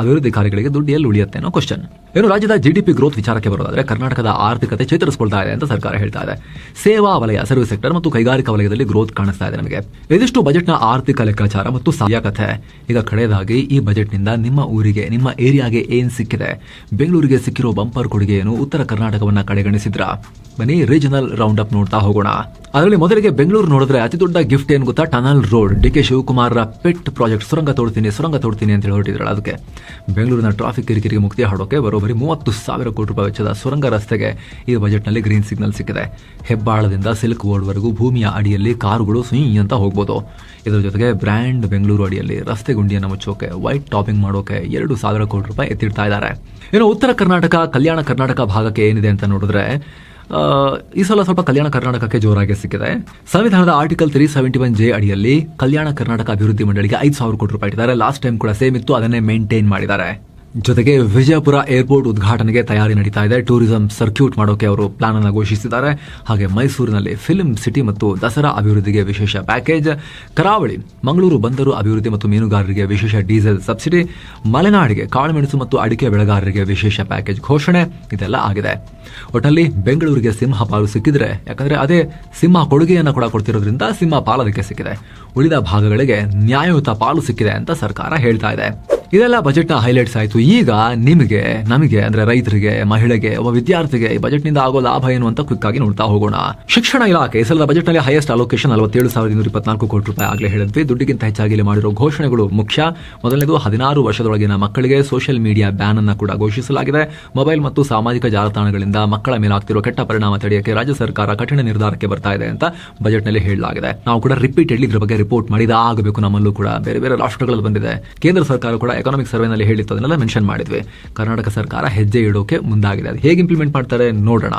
ಅಭಿವೃದ್ಧಿ ಕಾರ್ಯಗಳಿಗೆ ದುಡ್ಡು ಎಲ್ಲಿ ಉಳಿಯುತ್ತೆ ಅನ್ನೋ ಕ್ವಶನ್. ಏನು ರಾಜ್ಯದ ಜಿಡಿಪಿ ಗ್ರೋತ್ ವಿಚಾರಕ್ಕೆ ಬರೋದಾದ್ರೆ ಕರ್ನಾಟಕದ ಆರ್ಥಿಕತೆ ಚೇತರಿಸಿಕೊಳ್ತಾ ಇದೆ ಅಂತ ಸರ್ಕಾರ ಹೇಳ್ತಾ ಇದೆ. ಸೇವಾ ವಲಯ, ಸರ್ವಿಸ್ ಸೆಕ್ಟರ್ ಮತ್ತು ಕೈಗಾರಿಕಾ ವಲಯದಲ್ಲಿ ಗ್ರೋತ್ ಕಾಣಿಸ್ತಾ ಇದೆ ನಮಗೆ. ಇದಿಷ್ಟು ಬಜೆಟ್ನ ಆರ್ಥಿಕ ಲೆಕ್ಕಾಚಾರ ಮತ್ತು ಸಹಾಯ ಕಥೆ. ಈಗ ಕಡೆಯದಾಗಿ ಈ ಬಜೆಟ್ನಿಂದ ನಿಮ್ಮ ಊರಿಗೆ, ನಿಮ್ಮ ಏರಿಯಾಗೆ ಏನ್ ಸಿಕ್ಕಿದೆ, ಬೆಂಗಳೂರಿಗೆ ಸಿಕ್ಕಿರೋ ಬಂಪರ್ ಕೊಡುಗೆ ಏನು, ಉತ್ತರ ಕರ್ನಾಟಕವನ್ನ ಕಡೆಗಣಿಸಿದ್ರ? ಬನ್ನಿ ರೀಜನಲ್ ರೌಂಡ್ ಅಪ್ ನೋಡ್ತಾ ಹೋಗೋಣ. ಅದರಲ್ಲಿ ಮೊದಲಿಗೆ ಬೆಂಗಳೂರು ನೋಡಿದ್ರೆ ಅತಿ ದೊಡ್ಡ ಗಿಫ್ಟ್ ಏನು ಗೊತ್ತಾ? Tunnel road. D K. Shivakumar pet project, ಸುರಂಗ ತೋಡ್ತೀನಿ ಅಂತ ಹೇಳಿ ಹೊರಟಿದ್ರಲ್ಲ, ಅದಕ್ಕೆ ಬೆಂಗಳೂರಿನ ಟ್ರಾಫಿಕ್ ಕಿರಿಕಿರಿಗೆ ಮುಕ್ತಿ ಹಾಡೋಕೆ ಬರೋಬರಿ 30,000 ಕೋಟಿ ರೂಪಾಯಿ ವೆಚ್ಚದ ಸುರಂಗ ರಸ್ತೆಗೆ ಈ ಬಜೆಟ್ನಲ್ಲಿ ಗ್ರೀನ್ ಸಿಗ್ನಲ್ ಸಿಕ್ಕಿದೆ. ಹೆಬ್ಬಾಳದಿಂದ ಸಿಲ್ಕ್ ಬೋರ್ಡ್ವರೆಗೂ ಭೂಮಿಯ ಅಡಿಯಲ್ಲಿ ಕಾರುಗಳು ಸುಯಿ ಅಂತ ಹೋಗ್ಬೋದು. ಇದರ ಜೊತೆಗೆ ಬ್ರ್ಯಾಂಡ್ ಬೆಂಗಳೂರು ಅಡಿಯಲ್ಲಿ ರಸ್ತೆ ಗುಂಡಿಯನ್ನು ಮುಚ್ಚೋಕೆ, ವೈಟ್ ಟಾಪಿಂಗ್ ಮಾಡೋಕೆ 2,000 ಕೋಟಿ ರೂಪಾಯಿ ಎತ್ತಿಡ್ತಾ ಇದ್ದಾರೆ. ಇನ್ನು ಉತ್ತರ ಕರ್ನಾಟಕ, ಕಲ್ಯಾಣ ಕರ್ನಾಟಕ ಭಾಗಕ್ಕೆ ಏನಿದೆ ಅಂತ ನೋಡಿದ್ರೆ ಈ ಸಲ ಸ್ವಲ್ಪ ಕಲ್ಯಾಣ ಕರ್ನಾಟಕಕ್ಕೆ ಜೋರಾಗಿ ಸಿಕ್ಕಿದೆ. ಸಂವಿಧಾನದ ಆರ್ಟಿಕಲ್ 371J ಅಡಿಯಲ್ಲಿ ಕಲ್ಯಾಣ ಕರ್ನಾಟಕ ಅಭಿವೃದ್ಧಿ ಮಂಡಳಿಗೆ 5,000 ಕೋಟಿ ರೂಪಾಯಿ ಇಟ್ಟಿದ್ದಾರೆ. ಲಾಸ್ಟ್ ಟೈಮ್ ಕೂಡ ಸೇಮ್ ಇತ್ತು, ಅದನ್ನೇ ಮೇಂಟೈನ್ ಮಾಡಿದ್ದಾರೆ. ಜೊತೆಗೆ ವಿಜಯಪುರ ಏರ್ಪೋರ್ಟ್ ಉದ್ಘಾಟನೆಗೆ ತಯಾರಿ ನಡೀತಾ ಇದೆ. ಟೂರಿಸಂ ಸರ್ಕ್ಯೂಟ್ ಮಾಡೋಕೆ ಅವರು ಪ್ಲಾನ್ ಅನ್ನು ಘೋಷಿಸಿದ್ದಾರೆ. ಹಾಗೆ ಮೈಸೂರಿನಲ್ಲಿ ಫಿಲ್ಮ್ ಸಿಟಿ ಮತ್ತು ದಸರಾ ಅಭಿವೃದ್ಧಿಗೆ ವಿಶೇಷ ಪ್ಯಾಕೇಜ್. ಕರಾವಳಿ, ಮಂಗಳೂರು ಬಂದರು ಅಭಿವೃದ್ಧಿ ಮತ್ತು ಮೀನುಗಾರರಿಗೆ ವಿಶೇಷ ಡೀಸೆಲ್ ಸಬ್ಸಿಡಿ. ಮಲೆನಾಡಿಗೆ ಕಾಳುಮೆಣಸು ಮತ್ತು ಅಡಿಕೆ ಬೆಳೆಗಾರರಿಗೆ ವಿಶೇಷ ಪ್ಯಾಕೇಜ್ ಘೋಷಣೆ. ಇದೆಲ್ಲ ಆಗಿದೆ. ಒಟ್ಟಲ್ಲಿ ಬೆಂಗಳೂರಿಗೆ ಸಿಂಹ ಪಾಲು ಸಿಕ್ಕಿದ್ರೆ, ಯಾಕಂದ್ರೆ ಅದೇ ಸಿಂಹ ಕೊಡುಗೆಯನ್ನು ಕೂಡ ಕೊಡ್ತಿರೋದ್ರಿಂದ ಸಿಂಹ ಪಾಲದಕ್ಕೆ ಸಿಕ್ಕಿದೆ. ಉಳಿದ ಭಾಗಗಳಿಗೆ ನ್ಯಾಯಯುತ ಪಾಲು ಸಿಕ್ಕಿದೆ ಅಂತ ಸರ್ಕಾರ ಹೇಳ್ತಾ ಇದೆ. ಇದೆಲ್ಲ ಬಜೆಟ್ನ ಹೈಲೈಟ್ಸ್ ಆಯಿತು. ಈಗ ನಿಮಗೆ, ನಮಗೆ ಅಂದ್ರೆ ರೈತರಿಗೆ, ಮಹಿಳೆಗೆ, ಒಬ್ಬ ವಿದ್ಯಾರ್ಥಿಗೆ ಈ ಬಜೆಟ್ನಿಂದ ಆಗೋ ಲಾಭ ಏನು ಅಂತ ಕ್ವಿಕ್ ಆಗಿ ನೋಡ್ತಾ ಹೋಗೋಣ. ಶಿಕ್ಷಣ ಇಲಾಖೆ ಸಲದ ಬಜೆಟ್ನಲ್ಲಿ ಹೈಯೆಸ್ಟ್ ಅಲೋಕೇಶನ್ 47,224 ಕೋಟಿ ರೂಪಾಯಿ ಆಗಲೇ ಹೇಳಿದ್ವಿ. ದುಡ್ಡಿಗಿಂತ ಹೆಚ್ಚಾಗಿ ಇಲ್ಲಿ ಮಾಡಿರೋ ಘೋಷಣೆಗಳು ಮುಖ್ಯ. ಮೊದಲನೇದು 16 ವರ್ಷದೊಳಗಿನ ಮಕ್ಕಳಿಗೆ ಸೋಷಿಯಲ್ ಮೀಡಿಯಾ ಬ್ಯಾನ್ ಅನ್ನು ಕೂಡ ಘೋಷಿಸಲಾಗಿದೆ. ಮೊಬೈಲ್ ಮತ್ತು ಸಾಮಾಜಿಕ ಜಾಲತಾಣಗಳಿಂದ ಮಕ್ಕಳ ಮೇಲಾಗ್ತಿರೋ ಕೆಟ್ಟ ಪರಿಣಾಮ ತಡೆಯಕ್ಕೆ ರಾಜ್ಯ ಸರ್ಕಾರ ಕಠಿಣ ನಿರ್ಧಾರಕ್ಕೆ ಬರ್ತಾ ಇದೆ ಅಂತ ಬಜೆಟ್ನಲ್ಲಿ ಹೇಳಲಾಗಿದೆ. ನಾವು ಕೂಡ ರಿಪೀಟೆಡ್ಲಿ ಇದ್ರ ಬಗ್ಗೆ ರಿಪೋರ್ಟ್ ಮಾಡಿದ ಆಗಬೇಕು. ನಮ್ಮಲ್ಲೂ ಕೂಡ ಬೇರೆ ಬೇರೆ ರಾಷ್ಟ್ರಗಳಲ್ಲಿ ಬಂದಿದೆ. ಕೇಂದ್ರ ಸರ್ಕಾರ ಕೂಡ ಎಕನಾಮಿಕ್ ಸರ್ವೆನಲ್ಲಿ ಹೇಳಿತ್ತು, ಅದನ್ನೆಲ್ಲ ಮೆನ್ಷನ್ ಮಾಡಿದ್ವಿ. ಕರ್ನಾಟಕ ಸರ್ಕಾರ ಹೆಜ್ಜೆ ಇಡೋಕೆ ಮುಂದಾಗಿದೆ. ಅದು ಹೇಗೆ ಇಂಪ್ಲಿಮೆಂಟ್ ಮಾಡ್ತಾರೆ ನೋಡೋಣ.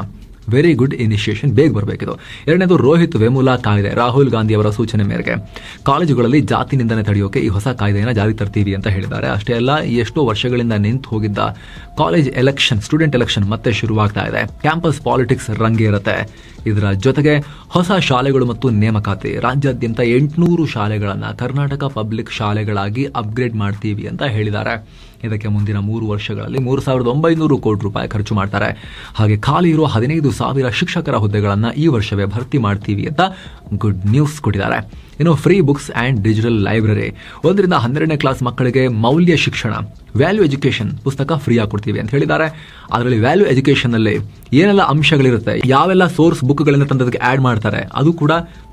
ವೆರಿ ಗುಡ್ ಇನಿಷಿಯೇಷನ್, ಬೇಗ ಬರಬೇಕಿದು. ಎರಡನೇದು ರೋಹಿತ್ ವೆಮುಲಾ ಕಾಯ್ದೆ. ರಾಹುಲ್ ಗಾಂಧಿ ಅವರ ಸೂಚನೆ ಮೇರೆಗೆ ಕಾಲೇಜುಗಳಲ್ಲಿ ಜಾತಿ ನಿಂದನೆ ತಡೆಯೋಕೆ ಈ ಹೊಸ ಕಾಯ್ದೆಯನ್ನು ಜಾರಿ ತರ್ತೀವಿ ಅಂತ ಹೇಳಿದ್ದಾರೆ. ಅಷ್ಟೇ ಅಲ್ಲ, ಎಷ್ಟೋ ವರ್ಷಗಳಿಂದ ನಿಂತು ಹೋಗಿದ್ದ ಕಾಲೇಜ್ ಎಲೆಕ್ಷನ್, ಸ್ಟೂಡೆಂಟ್ ಎಲೆಕ್ಷನ್ ಮತ್ತೆ ಶುರುವಾಗ್ತಾ ಇದೆ. ಕ್ಯಾಂಪಸ್ ಪಾಲಿಟಿಕ್ಸ್ ರಂಗೇರುತ್ತೆ. ಇದರ ಜೊತೆಗೆ ಹೊಸ ಶಾಲೆಗಳು ಮತ್ತು ನೇಮಕಾತಿ. ರಾಜ್ಯಾದ್ಯಂತ 800 ಶಾಲೆಗಳನ್ನು ಕರ್ನಾಟಕ ಪಬ್ಲಿಕ್ ಶಾಲೆಗಳಾಗಿ ಅಪ್ಗ್ರೇಡ್ ಮಾಡ್ತೀವಿ ಅಂತ ಹೇಳಿದ್ದಾರೆ. ಇದಕ್ಕೆ ಮುಂದಿನ 3 ವರ್ಷಗಳಲ್ಲಿ 3,900 ಕೋಟಿ ರೂಪಾಯಿ ಖರ್ಚು ಮಾಡ್ತಾರೆ. ಹಾಗೆ ಖಾಲಿ ಇರುವ 15,000 ಶಿಕ್ಷಕರ ಹುದ್ದೆಗಳನ್ನು ಈ ವರ್ಷವೇ ಭರ್ತಿ ಮಾಡ್ತೀವಿ ಅಂತ ಗುಡ್ ನ್ಯೂಸ್ ಕೊಟ್ಟಿದ್ದಾರೆ. ಇನ್ನು free books and digital library. 1 ರಿಂದ 12ನೇ ಕ್ಲಾಸ್ ಮಕ್ಕಳಿಗೆ ಮೌಲ್ಯ ಶಿಕ್ಷಣ, ವ್ಯಾಲ್ಯೂ ಎಜುಕೇಶನ್ ಪುಸ್ತಕ ಫ್ರೀಯಾಗಿ ಕೊಡ್ತೀವಿ ಅಂತ ಹೇಳಿದ್ದಾರೆ. ಅದರಲ್ಲಿ ವ್ಯಾಲ್ಯೂ ಎಜುಕೇಶನ್ ನಲ್ಲಿ ಏನೆಲ್ಲ ಅಂಶಗಳಿರುತ್ತೆ, ಯಾವೆಲ್ಲ ಸೋರ್ಸ್ ಬುಕ್ಗಳಿಂದ ತಂದದಕ್ಕೆ ಆ್ಯಡ್ ಮಾಡ್ತಾರೆ, ಅದು ಕೂಡ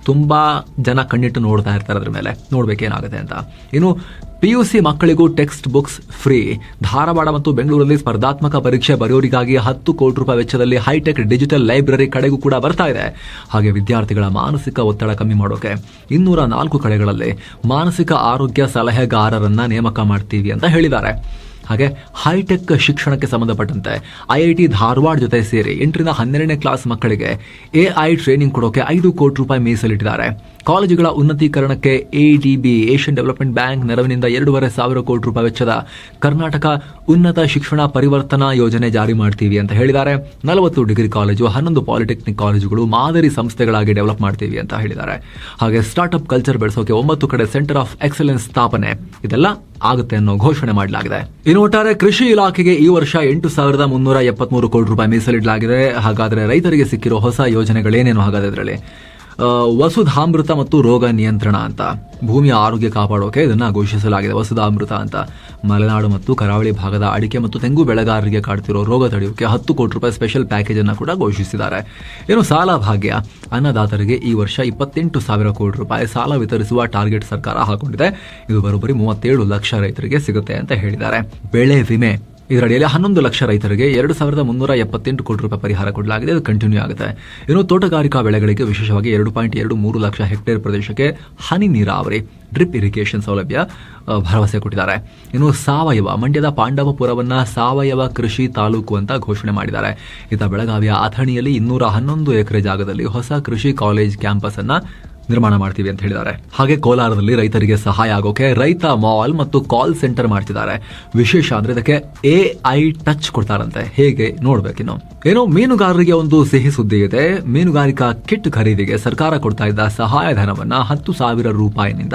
ತುಂಬಾ ಜನ ಕಣ್ಣಿಟ್ಟು ನೋಡ್ತಾ ಇರ್ತಾರೆ. ಅದ್ರ ಮೇಲೆ ನೋಡ್ಬೇಕೇನಾಗುತ್ತೆ ಅಂತ. ಇನ್ನು PUC ಮಕ್ಕಳಿಗೂ ಟೆಕ್ಸ್ಟ್ ಬುಕ್ಸ್ ಫ್ರೀ. ಧಾರವಾಡ ಮತ್ತು ಬೆಂಗಳೂರಲ್ಲಿ ಸ್ಪರ್ಧಾತ್ಮಕ ಪರೀಕ್ಷೆ ಬರೆಯೋರಿಗಾಗಿ 10 ಕೋಟಿ ರೂಪಾಯಿ ವೆಚ್ಚದಲ್ಲಿ ಹೈಟೆಕ್ ಡಿಜಿಟಲ್ ಲೈಬ್ರರಿ ಕಡೆಗೂ ಕೂಡ ಬರ್ತಾ ಇದೆ. ಹಾಗೆ ವಿದ್ಯಾರ್ಥಿಗಳ ಮಾನಸಿಕ ಒತ್ತಡ ಕಮ್ಮಿ ಮಾಡೋಕೆ 204 ಕಡೆಗಳಲ್ಲಿ ಮಾನಸಿಕ ಆರೋಗ್ಯ ಸಲಹೆಗಾರರನ್ನ ನೇಮಕ ಮಾಡ್ತೀವಿ ಅಂತ ಹೇಳಿದ್ದಾರೆ. ಹಾಗೆ ಹೈಟೆಕ್ ಶಿಕ್ಷಣಕ್ಕೆ ಸಂಬಂಧಪಟ್ಟಂತೆ IIT ಧಾರವಾಡ ಜೊತೆ ಸೇರಿ 8 ರಿಂದ 12ನೇ ಕ್ಲಾಸ್ ಮಕ್ಕಳಿಗೆ AI ಟ್ರೈನಿಂಗ್ ಕೊಡೋಕೆ 5 ಕೋಟಿ ರೂಪಾಯಿ ಮೀಸಲಿಟ್ಟಿದ್ದಾರೆ. ಕಾಲೇಜುಗಳ ಉನ್ನತೀಕರಣಕ್ಕೆ ADB ಏಷ್ಯನ್ ಡೆವಲಪ್ಮೆಂಟ್ ಬ್ಯಾಂಕ್ ನೆರವಿನಿಂದ 2,500 ಕೋಟಿ ರೂಪಾಯಿ ವೆಚ್ಚದ ಕರ್ನಾಟಕ ಉನ್ನತ ಶಿಕ್ಷಣ ಪರಿವರ್ತನಾ ಯೋಜನೆ ಜಾರಿ ಮಾಡ್ತೀವಿ ಅಂತ ಹೇಳಿದ್ದಾರೆ. 40 ಡಿಗ್ರಿ ಕಾಲೇಜು, 11 ಪಾಲಿಟೆಕ್ನಿಕ್ ಕಾಲೇಜುಗಳು ಮಾದರಿ ಸಂಸ್ಥೆಗಳಾಗಿ ಡೆವಲಪ್ ಮಾಡ್ತೀವಿ ಅಂತ ಹೇಳಿದ್ದಾರೆ. ಹಾಗೆ ಸ್ಟಾರ್ಟ್ಅಪ್ ಕಲ್ಚರ್ ಬೆಳೆಸೋಕೆ 9 ಕಡೆ ಸೆಂಟರ್ ಆಫ್ ಎಕ್ಸಲೆನ್ಸ್ ಸ್ಥಾಪನೆ. ಇದೆಲ್ಲ ಆಗುತ್ತೆ ಅನ್ನೋ ಘೋಷಣೆ ಮಾಡಲಾಗಿದೆ. ಇನ್ನು ಒಟ್ಟಾರೆ ಕೃಷಿ ಇಲಾಖೆಗೆ ಈ ವರ್ಷ 8,373 ಕೋಟಿ ರೂಪಾಯಿ ಮೀಸಲಿಡಲಾಗಿದೆ. ಹಾಗಾದ್ರೆ ರೈತರಿಗೆ ಸಿಕ್ಕಿರೋ ಹೊಸ ಯೋಜನೆಗಳೇನೇನು? ಹಾಗಾದ್ರೆ ಇದರಲ್ಲಿ ವಸುಧಾಮೃತ ಮತ್ತು ರೋಗ ನಿಯಂತ್ರಣ ಅಂತ ಭೂಮಿಯ ಆರೋಗ್ಯ ಕಾಪಾಡೋಕೆ ಇದನ್ನ ಘೋಷಿಸಲಾಗಿದೆ. ವಸುಧಾಮೃತ ಅಂತ ಮಲೆನಾಡು ಮತ್ತು ಕರಾವಳಿ ಭಾಗದ ಅಡಿಕೆ ಮತ್ತು ತೆಂಗು ಬೆಳೆಗಾರರಿಗೆ ಕಾಡ್ತಿರೋ ರೋಗ ತಡೆಯೋಕೆ 10 ಕೋಟಿ ರೂಪಾಯಿ ಸ್ಪೆಷಲ್ ಪ್ಯಾಕೇಜ್ ಅನ್ನು ಕೂಡ ಘೋಷಿಸಿದ್ದಾರೆ. ಇನ್ನು ಸಾಲ ಭಾಗ್ಯ, ಅನ್ನದಾತರಿಗೆ ಈ ವರ್ಷ 28,000 ಕೋಟಿ ರೂಪಾಯಿ ಸಾಲ ವಿತರಿಸುವ ಟಾರ್ಗೆಟ್ ಸರ್ಕಾರ ಹಾಕೊಂಡಿದೆ. ಇದು ಬರೋಬ್ಬರಿ 37 ಲಕ್ಷ ರೈತರಿಗೆ ಸಿಗುತ್ತೆ ಅಂತ ಹೇಳಿದ್ದಾರೆ. ಬೆಳೆ ವಿಮೆ, ಇದರಡಿಯಲ್ಲಿ 11 ಲಕ್ಷ ರೈತರಿಗೆ 2,378 ಕೋಟಿ ರೂಪಾಯಿ ಪರಿಹಾರ ಕೊಡಲಾಗಿದೆ. ಇದು ಕಂಟಿನ್ಯೂ ಆಗುತ್ತೆ. ಇನ್ನು ತೋಟಗಾರಿಕಾ ಬೆಳೆಗಳಿಗೆ ವಿಶೇಷವಾಗಿ 2.23 ಲಕ್ಷ ಹೆಕ್ಟೇರ್ ಪ್ರದೇಶಕ್ಕೆ ಹನಿ ನೀರಾವರಿ ಡ್ರಿಪ್ ಇರಿಗೇಷನ್ ಸೌಲಭ್ಯ ಭರವಸೆ ಕೊಟ್ಟಿದ್ದಾರೆ. ಇನ್ನು ಸಾವಯವ, ಮಂಡ್ಯದ ಪಾಂಡವಪುರವನ್ನ ಸಾವಯವ ಕೃಷಿ ತಾಲೂಕು ಅಂತ ಘೋಷಣೆ ಮಾಡಿದ್ದಾರೆ. ಇತ್ತ ಬೆಳಗಾವಿಯ ಅಥಣಿಯಲ್ಲಿ 211 ಎಕರೆ ಜಾಗದಲ್ಲಿ ಹೊಸ ಕೃಷಿ ಕಾಲೇಜ್ ಕ್ಯಾಂಪಸ್ ಅನ್ನ ನಿರ್ಮಾಣ ಮಾಡ್ತೀವಿ ಅಂತ ಹೇಳಿದ್ದಾರೆ. ಹಾಗೆ ಕೋಲಾರದಲ್ಲಿ ರೈತರಿಗೆ ಸಹಾಯ ಆಗೋಕೆ ರೈತ ಮಾಲ್ ಮತ್ತು ಕಾಲ್ ಸೆಂಟರ್ ಮಾಡ್ತಿದ್ದಾರೆ. ವಿಶೇಷ ಅಂದ್ರೆ ಇದಕ್ಕೆ AI ಟಚ್ ಕೊಡ್ತಾರಂತೆ. ಹೇಗೆ ನೋಡ್ಬೇಕಿನ್ನು. ಏನೋ ಮೀನುಗಾರರಿಗೆ ಒಂದು ಸಿಹಿ ಸುದ್ದಿ ಇದೆ. ಮೀನುಗಾರಿಕಾ ಕಿಟ್ ಖರೀದಿಗೆ ಸರ್ಕಾರ ಕೊಡ್ತಾ ಇದ್ದ ಸಹಾಯಧನವನ್ನ 10,000 ರೂಪಾಯಿನಿಂದ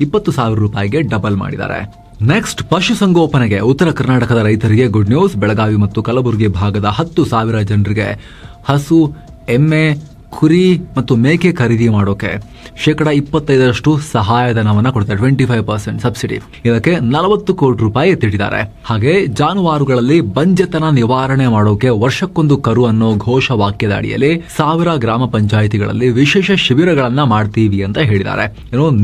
20,000 ರೂಪಾಯಿಗೆ ಡಬಲ್ ಮಾಡಿದ್ದಾರೆ. ನೆಕ್ಸ್ಟ್ ಪಶುಸಂಗೋಪನೆಗೆ ಉತ್ತರ ಕರ್ನಾಟಕದ ರೈತರಿಗೆ ಗುಡ್ ನ್ಯೂಸ್. ಬೆಳಗಾವಿ ಮತ್ತು ಕಲಬುರಗಿ ಭಾಗದ 10,000 ಜನರಿಗೆ ಹಸು, ಎಮ್ಮೆ, ಕುರಿ ಮತ್ತು ಮೇಕೆ ಖರೀದಿ ಮಾಡೋಕೆ 25% ಸಹಾಯಧನವನ್ನ ಕೊಡ್ತಾರೆ. 25% ಸಬ್ಸಿಡಿ. ಇದಕ್ಕೆ 40 ಕೋಟಿ ರೂಪಾಯಿ ಎತ್ತಿಟ್ಟಿದ್ದಾರೆ. ಹಾಗೆ ಜಾನುವಾರುಗಳಲ್ಲಿ ಬಂಜೆತನ ನಿವಾರಣೆ ಮಾಡೋಕೆ ವರ್ಷಕ್ಕೊಂದು ಕರು ಅನ್ನೋ ಘೋಷ ವಾಕ್ಯದ ಅಡಿಯಲ್ಲಿ 1000 ಗ್ರಾಮ ಪಂಚಾಯಿತಿಗಳಲ್ಲಿ ವಿಶೇಷ ಶಿಬಿರಗಳನ್ನ ಮಾಡ್ತೀವಿ ಅಂತ ಹೇಳಿದ್ದಾರೆ.